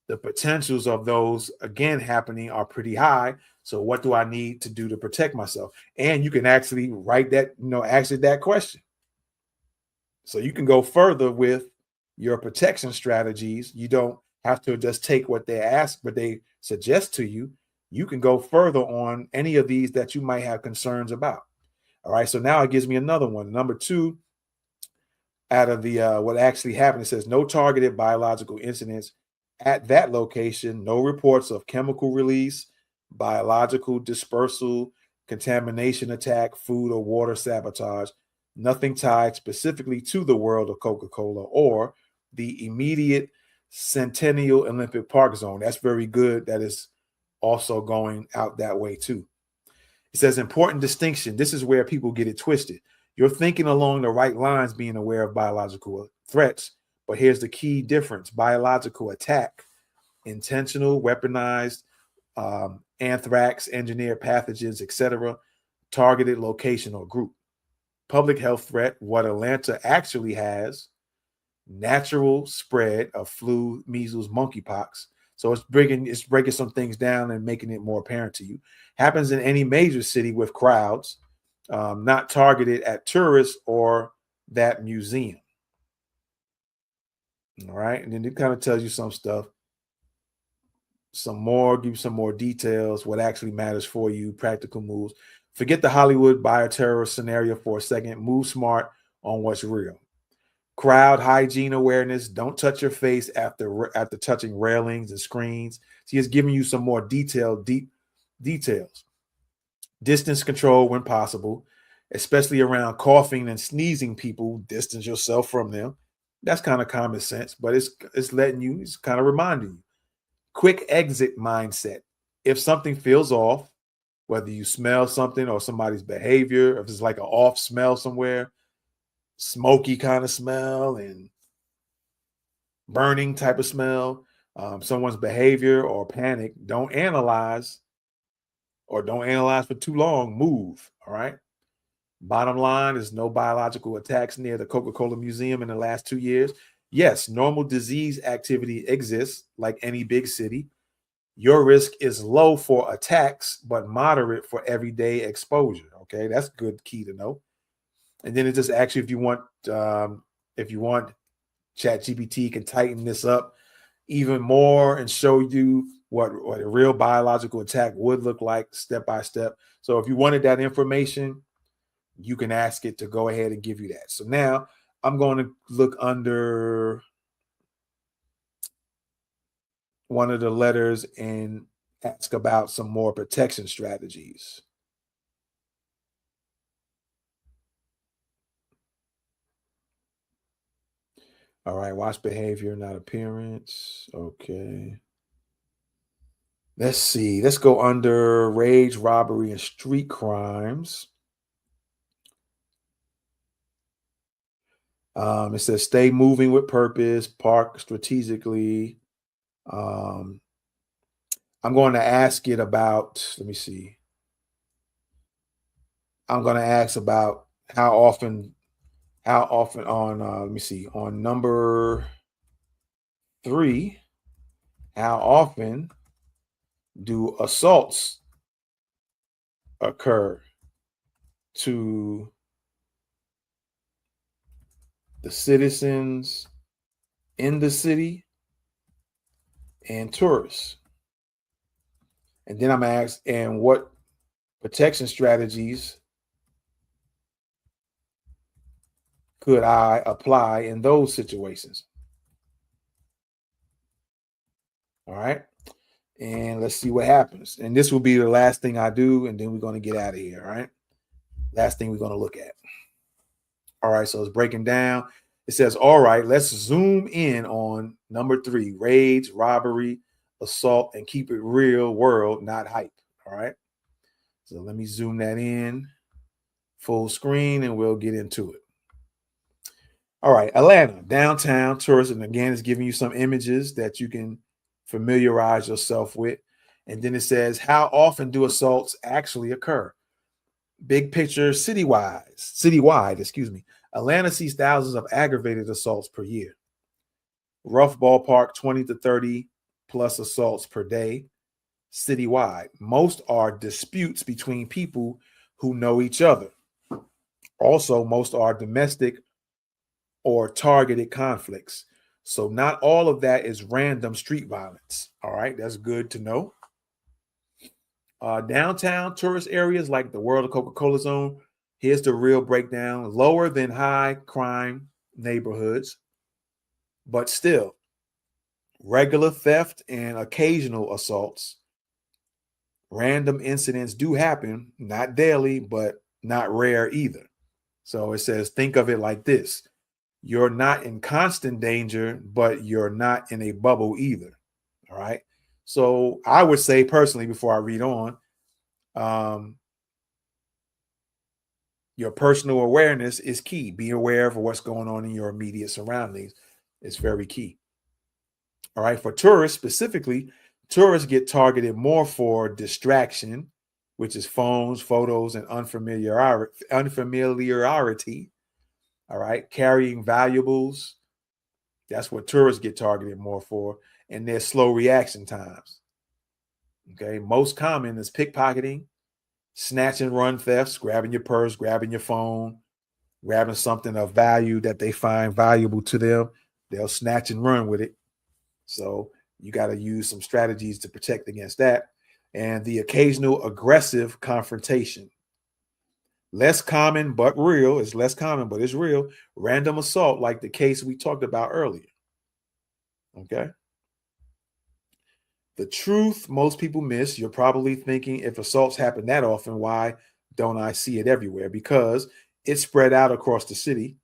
The potentials of those again happening are pretty high. So what do I need to do to protect myself? And you can actually write that, answer that question. So you can go further with your protection strategies. You don't have to just take what they ask, what they suggest to you. You can go further on any of these that you might have concerns about. All right. So now it gives me another one. Number 2, out of the what actually happened, it says no targeted biological incidents at that location, no reports of chemical release, biological dispersal, contamination attack, food or water sabotage, nothing tied specifically to the world of Coca-Cola or the immediate Centennial Olympic Park zone. That's very good. That is also going out that way too. It says important distinction. This is where people get it twisted. You're thinking along the right lines, being aware of biological threats, but here's the key difference: biological attack, intentional, weaponized, anthrax, engineered pathogens, etc., targeted location or group. Public health threat, what Atlanta actually has: natural spread of flu, measles, monkeypox. So it's breaking some things down and making it more apparent to you. Happens in any major city with crowds, not targeted at tourists or that museum. All right. And then it kind of tells you some stuff, give you some more details, what actually matters for you, practical moves. Forget the Hollywood bioterror scenario for a second. Move smart on what's real. Crowd hygiene awareness. Don't touch your face after touching railings and screens. So he's giving you some more deep details. Distance control when possible, especially around coughing and sneezing people. Distance yourself from them. That's kind of common sense, but it's kind of reminding you. Quick exit mindset. If something feels off, whether you smell something or somebody's behavior, if it's like an off smell somewhere, smoky kind of smell and burning type of smell, someone's behavior or panic, don't analyze for too long. Move. All right. Bottom line is no biological attacks near the Coca-Cola Museum in the last 2 years. Yes, normal disease activity exists like any big city. Your risk is low for attacks, but moderate for everyday exposure. Okay, that's good key to know. And then it just asks you if you want, ChatGPT can tighten this up even more and show you what a real biological attack would look like step by step. So if you wanted that information, you can ask it to go ahead and give you that. So now I'm going to look under one of the letters in ask about some more protection strategies. All right, watch behavior, not appearance. Okay. Let's see. Let's go under rage, robbery, and street crimes. It says stay moving with purpose, park strategically. Um, I'm going to ask it about, let me see. I'm going to ask about how often on, let me see, on number 3, how often do assaults occur to the citizens in the city and tourists? And then I'm asked, and what protection strategies could I apply in those situations? All right. And let's see what happens. And this will be the last thing I do, and then we're going to get out of here. All right. Last thing we're going to look at. All right. So it's breaking down. It says, all right, let's zoom in on number 3, rage, robbery, assault, and keep it real world, not hype. All right. So let me zoom that in full screen and we'll get into it. All right. Atlanta, downtown tourism. Again, is giving you some images that you can familiarize yourself with. And then it says, how often do assaults actually occur? Big picture, citywide, excuse me. Atlanta sees thousands of aggravated assaults per year. Rough ballpark, 20 to 30 plus assaults per day citywide. Most are disputes between people who know each other. Also, most are domestic or targeted conflicts. So not all of that is random street violence. All right, that's good to know. Downtown tourist areas like the World of Coca-Cola Zone, here's the real breakdown. Lower than high crime neighborhoods, but still regular theft and occasional assaults. Random incidents do happen, not daily, but not rare either. So it says, think of it like this. You're not in constant danger, but you're not in a bubble either. All right. So I would say personally, before I read on, your personal awareness is key. Be aware of what's going on in your immediate surroundings. It's very key. All right. For tourists specifically, tourists get targeted more for distraction, which is phones, photos, and unfamiliarity. All right. Carrying valuables. That's what tourists get targeted more for. And their slow reaction times. Okay. Most common is pickpocketing, snatch and run thefts, grabbing your purse, grabbing your phone, grabbing something of value that they find valuable to them. They'll snatch and run with it. So you got to use some strategies to protect against that. And the occasional aggressive confrontation. Less common, but real. It's less common, but it's real. Random assault, like the case we talked about earlier. Okay. The truth most people miss, you're probably thinking, if assaults happen that often, why don't I see it everywhere? Because it's spread out across the city.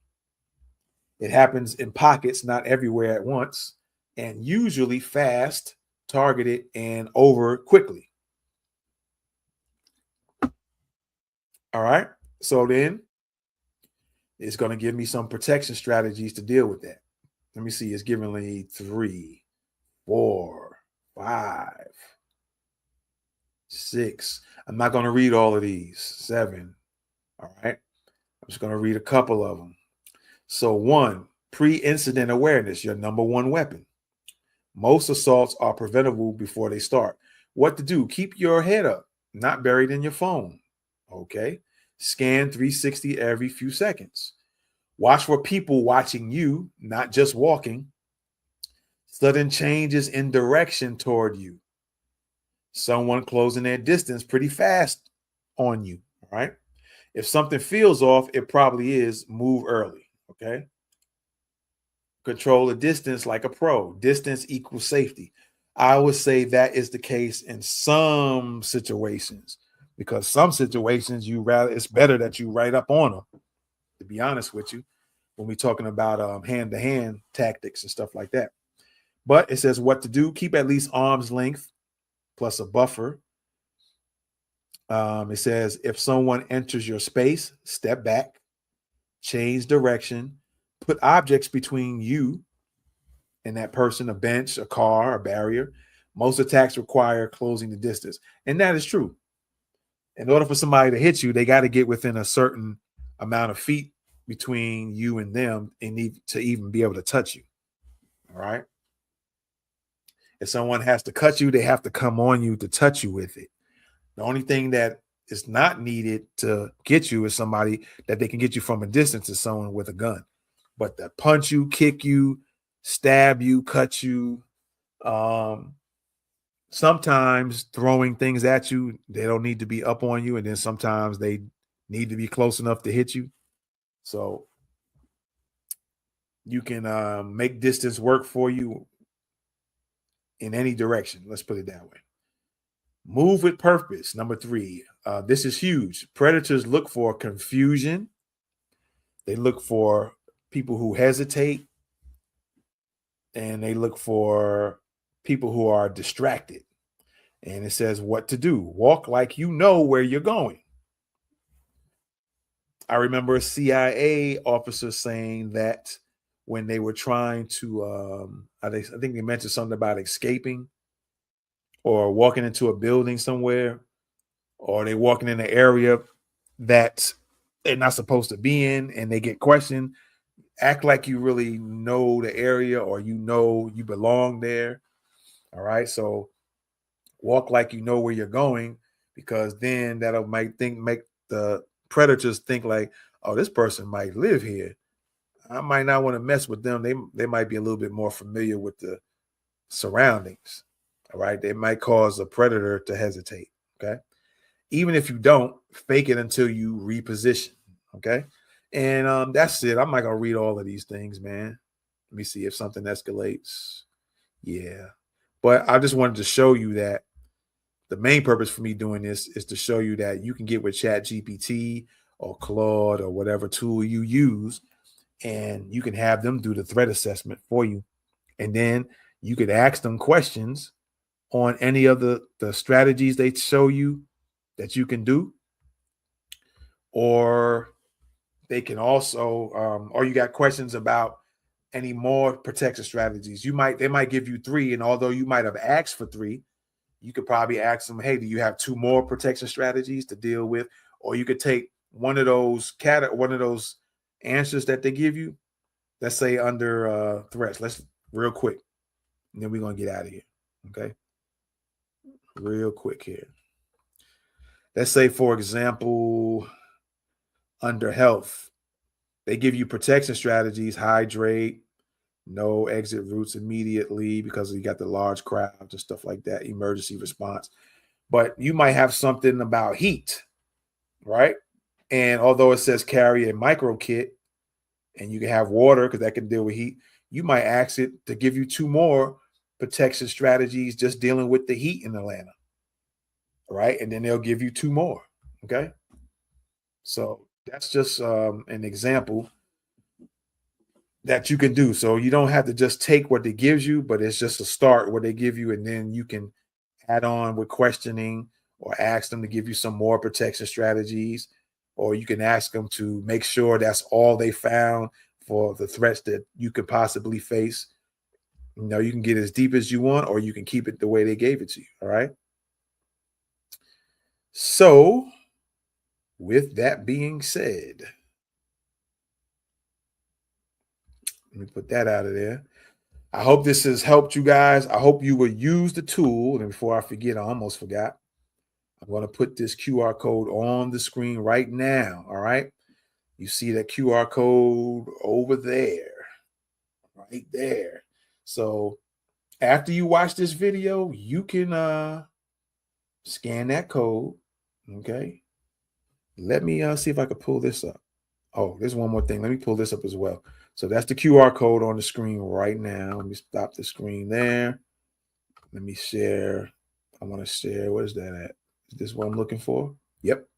It happens in pockets, not everywhere at once, and usually fast, targeted, and over quickly. All right. So then it's going to give me some protection strategies to deal with that. Let me see. It's giving me 3, 4, 5, 6. I'm not going to read all of these. 7. All right. I'm just going to read a couple of them. So 1, pre-incident awareness, your number 1 weapon. Most assaults are preventable before they start. What to do? Keep your head up, not buried in your phone. Okay. Scan 360 every few seconds. Watch for people watching you, not just walking. Sudden changes in direction toward you. Someone closing their distance pretty fast on you. All right. If something feels off, it probably is. Move early. Okay. Control the distance like a pro. Distance equals safety. I would say that is the case in some situations, because some situations it's better that you write up on them, to be honest with you, when we're talking about hand-to-hand tactics and stuff like that. But it says what to do. Keep at least arm's length plus a buffer. It says if someone enters your space, step back, change direction, put objects between you and that person, a bench, a car, a barrier. Most attacks require closing the distance. And that is true. In order for somebody to hit you, they got to get within a certain amount of feet between you and them and need to even be able to touch you. All right. If someone has to cut you, they have to come on you to touch you with it. The only thing that is not needed to get you is somebody that they can get you from a distance, is someone with a gun. But to punch you, kick you, stab you, cut you, sometimes throwing things at you, they don't need to be up on you, and then sometimes they need to be close enough to hit you. So you can make distance work for you in any direction. Let's put it that way. Move with purpose. Number 3. This is huge. Predators look for confusion. They look for people who hesitate, and they look for people who are distracted. And it says what to do. Walk like you know where you're going. I remember a CIA officer saying that when they were trying to, I think they mentioned something about escaping or walking into a building somewhere, or they walking in an area that they're not supposed to be in, and they get questioned. Act like you really know the area, or you know you belong there. All right. So walk like you know where you're going, because then that'll make the predators think like, oh, this person might live here. I might not want to mess with them. They might be a little bit more familiar with the surroundings. All right. They might cause a predator to hesitate. Okay. Even if you don't, fake it until you reposition. Okay. And that's it. I'm not gonna read all of these things, man. Let me see if something escalates. Yeah. But I just wanted to show you that the main purpose for me doing this is to show you that you can get with Chat GPT or Claude or whatever tool you use, and you can have them do the threat assessment for you. And then you could ask them questions on any of the strategies they show you that you can do. Or they can also, or you got questions about any more protection strategies. They might give you 3, and although you might have asked for 3, you could probably ask them, hey, do you have 2 more protection strategies to deal with? Or you could take one of those answers that they give you, let's say under threats. Let's real quick, and then we're gonna get out of here. Okay, real quick here. Let's say, for example, under health, they give you protection strategies: hydrate, no exit routes immediately because you got the large crowds and stuff like that, emergency response. But you might have something about heat, right? And although it says carry a micro kit, and you can have water because that can deal with heat, you might ask it to give you 2 more protection strategies just dealing with the heat in Atlanta, right? And then they'll give you 2 more. Okay. So that's just an example that you can do. So you don't have to just take what it gives you, but it's just a start what they give you, and then you can add on with questioning or ask them to give you some more protection strategies, or you can ask them to make sure that's all they found for the threats that you could possibly face. You can get as deep as you want, or you can keep it the way they gave it to you. All right. So with that being said, let me put that out of there. I hope this has helped you guys. I hope you will use the tool. And before I forget, I almost forgot. I'm going to put this QR code on the screen right now. All right. You see that QR code over there, right there. So after you watch this video, you can scan that code. Okay. Let me see if I can pull this up. Oh, there's one more thing. Let me pull this up as well. So that's the QR code on the screen right now. Let me stop the screen there. Let me share. I want to share. What is that at? Is this what I'm looking for? Yep.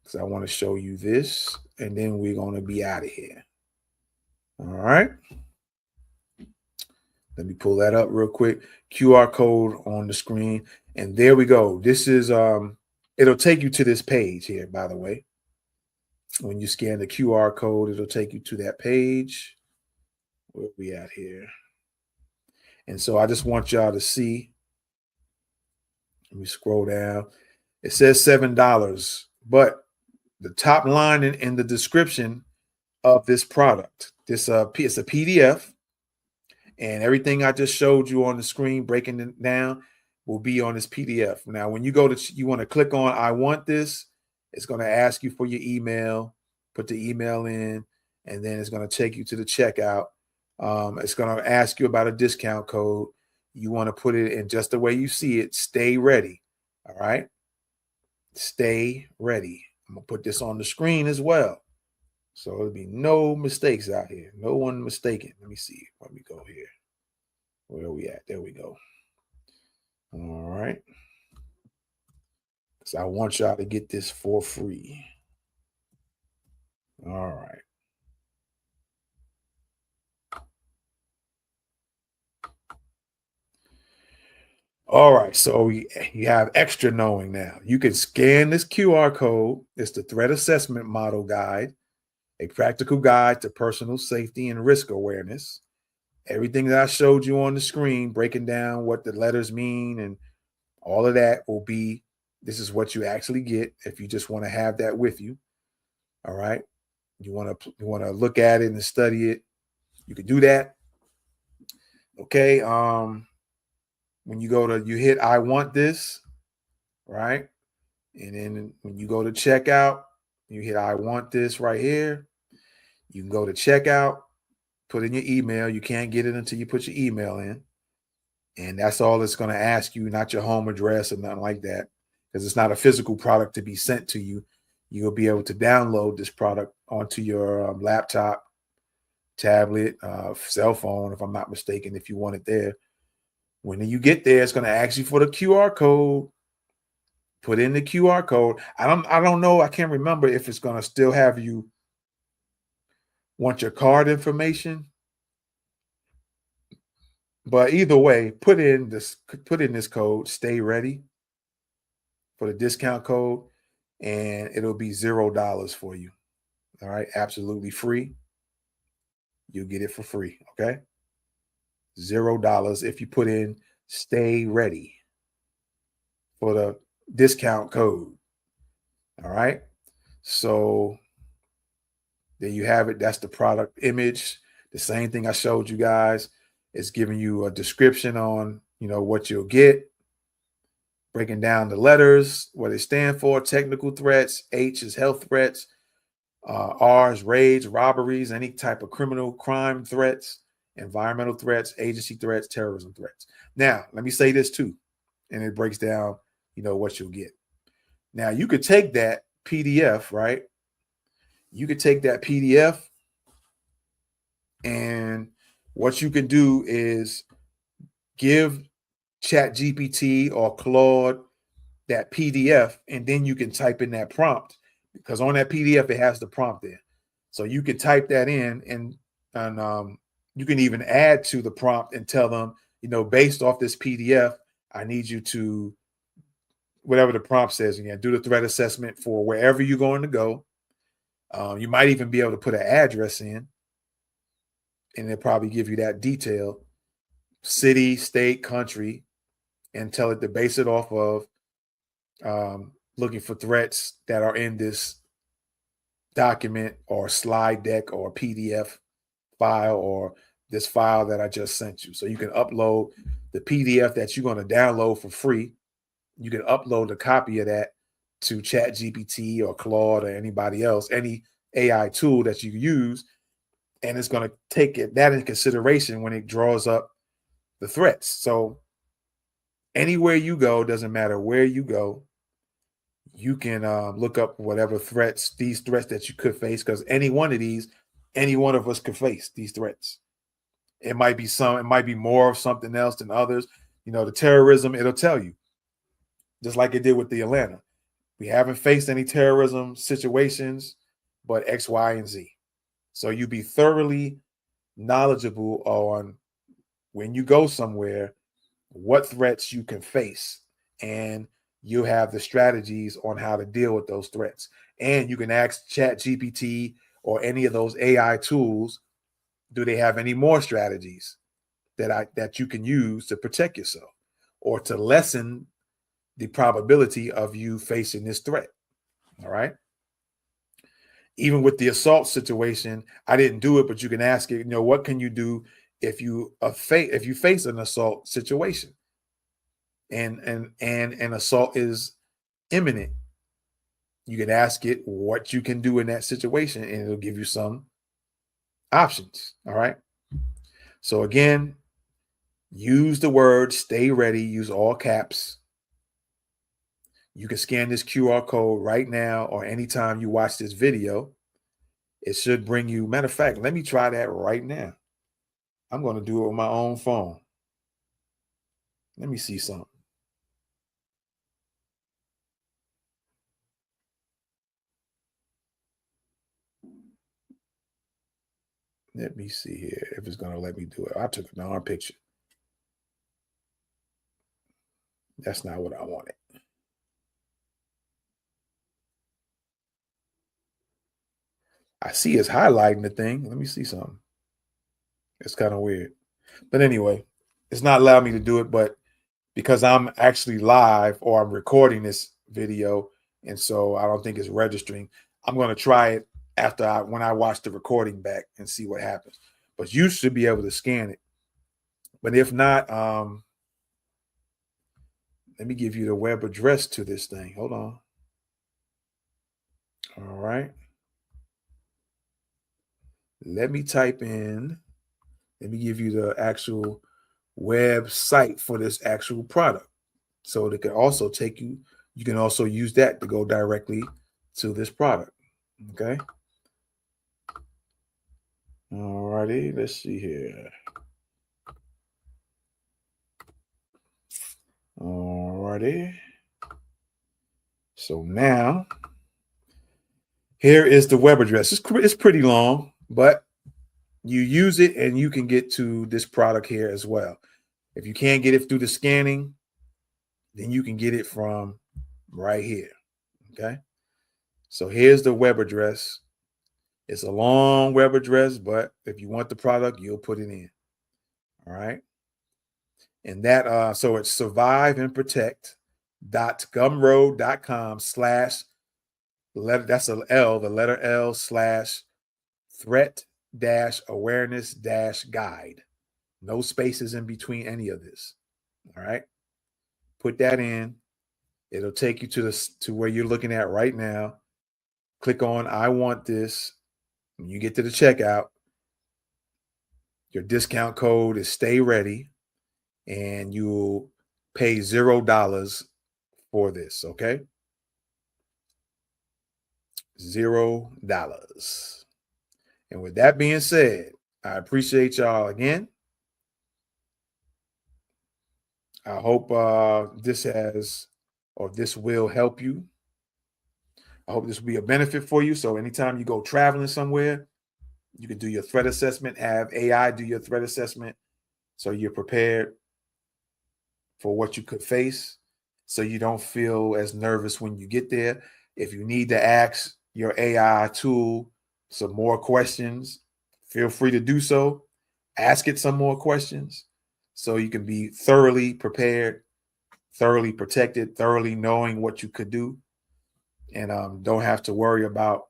Because I want to show you this, and then we're going to be out of here. All right. Let me pull that up real quick. QR code on the screen. And there we go. This is it'll take you to this page here, by the way. When you scan the QR code, it'll take you to that page. Where are we at here? And so I just want y'all to see. Let me scroll down. It says $7, but the top line in the description of this product, it's a PDF, and everything I just showed you on the screen, breaking it down, will be on this PDF. Now, when you you want to click on I want this, it's going to ask you for your email, put the email in, and then it's going to take you to the checkout. It's going to ask you about a discount code. You want to put it in just the way you see it. Stay ready. All right. Stay ready. I'm going to put this on the screen as well. So there'll be no mistakes out here. No one mistaken. Let me see. Let me go here. Where are we at? There we go. All right. So I want y'all to get this for free. All right. All right. So you have extra knowing now. You can scan this QR code. It's the Threat Assessment Model Guide, a practical guide to personal safety and risk awareness. Everything that I showed you on the screen, breaking down what the letters mean and all of that will be, this is what you actually get if you just want to have that with you. All right. You want to look at it and study it. You can do that. Okay. When you hit I want this, right? And then when you go to checkout, you hit I want this right here. You can go to checkout, put in your email. You can't get it until you put your email in. And that's all it's going to ask you, not your home address or nothing like that, because it's not a physical product to be sent to you. You'll be able to download this product onto your laptop, tablet, cell phone, if I'm not mistaken, if you want it there. When you get there, it's going to ask you for the QR code. Put in the QR code. I don't know. I can't remember if it's going to still have you want your card information. But either way, put in this code, stay ready for the discount code, and it'll be $0 for you. All right, absolutely free. You'll get it for free. Okay. $0 if you put in stay ready for the discount code. All right. So there you have it. That's the product image. The same thing I showed you guys. It's giving you a description on, what you'll get, breaking down the letters, what they stand for, technical threats. H is health threats. R is raids, robberies, any type of criminal crime threats, environmental threats, agency threats, terrorism threats. Now, let me say this too, and it breaks down, what you'll get. Now, you could take that PDF, right? You could take that PDF, and what you can do is give ChatGPT or Claude that PDF, and then you can type in that prompt, because on that PDF it has the prompt there. So you can type that in, and you can even add to the prompt and tell them, based off this PDF, I need you to, whatever the prompt says, again, do the threat assessment for wherever you're going to go. You might even be able to put an address in, and they'll probably give you that detail, city, state, country, and tell it to base it off of looking for threats that are in this document or slide deck or PDF file or this file that I just sent you. So you can upload the PDF that you're going to download for free. You can upload a copy of that to ChatGPT or Claude or anybody else, any AI tool that you use, and it's going to take that in consideration when it draws up the threats. So anywhere you go, doesn't matter where you go, you can look up whatever these threats that you could face, because any one of us could face these threats. It might be more of something else than others. the terrorism, it'll tell you, just like it did with the Atlanta. We haven't faced any terrorism situations, but X, Y, and Z. So you be thoroughly knowledgeable on when you go somewhere, what threats you can face, and you have the strategies on how to deal with those threats. And you can ask ChatGPT or any of those AI tools, do they have any more strategies that you can use to protect yourself or to lessen the probability of you facing this threat? All right. Even with the assault situation, I didn't do it, but you can ask it, what can you do if you face an assault situation and an assault is imminent? You can ask it what you can do in that situation, and it'll give you some options. All right. So again, use the word stay ready, use all caps. You can scan this QR code right now or anytime you watch this video. It should bring you, matter of fact, let me try that right now. I'm going to do it on my own phone. Let me see something. Let me see here if it's going to let me do it. I took a darn picture. That's not what I wanted. I see it's highlighting the thing. Let me see something. It's kind of weird. But anyway, it's not allowing me to do it, but because I'm actually live or I'm recording this video, and so I don't think it's registering, I'm going to try it when I watch the recording back and see what happens. But you should be able to scan it. But if not, let me give you the web address to this thing. Hold on. All right. Let me type in, let me give you the actual website for this actual product. So it can also take you can also use that to go directly to this product. Okay. All righty. Let's see here. All righty. So now, here is the web address. It's pretty long, but you use it and you can get to this product here as well. If you can't get it through the scanning, then you can get it from right here. Okay. So here's the web address. It's a long web address, but if you want the product, you'll put it in. All right. And that, so it's surviveandprotect.gumroad.com/ that's a L, the letter L / threat awareness guide. No spaces in between any of this. All right. Put that in. It'll take you to where you're looking at right now. Click on I want this. When you get to the checkout, your discount code is stay ready, and you'll pay $0 for this. Okay. $0. And with that being said, I appreciate y'all again. I hope this will help you. I hope this will be a benefit for you. So anytime you go traveling somewhere, you can do your threat assessment, have AI do your threat assessment so you're prepared for what you could face, so you don't feel as nervous when you get there. If you need to ask your AI tool some more questions, feel free to do so. Ask it some more questions so you can be thoroughly prepared, thoroughly protected, thoroughly knowing what you could do, and don't have to worry about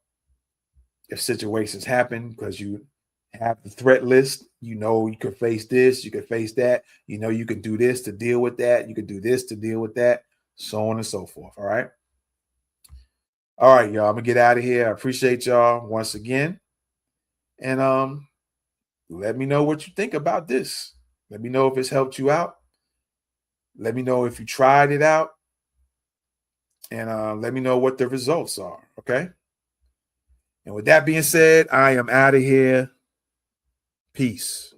if situations happen because you have the threat list. You could face this, you could face that. You can do this to deal with that. You could do this to deal with that, so on and so forth. All right. All right, y'all. I'm gonna get out of here. I appreciate y'all once again. And let me know what you think about this. Let me know if it's helped you out. Let me know if you tried it out. And let me know what the results are. Okay. And with that being said, I am out of here. Peace.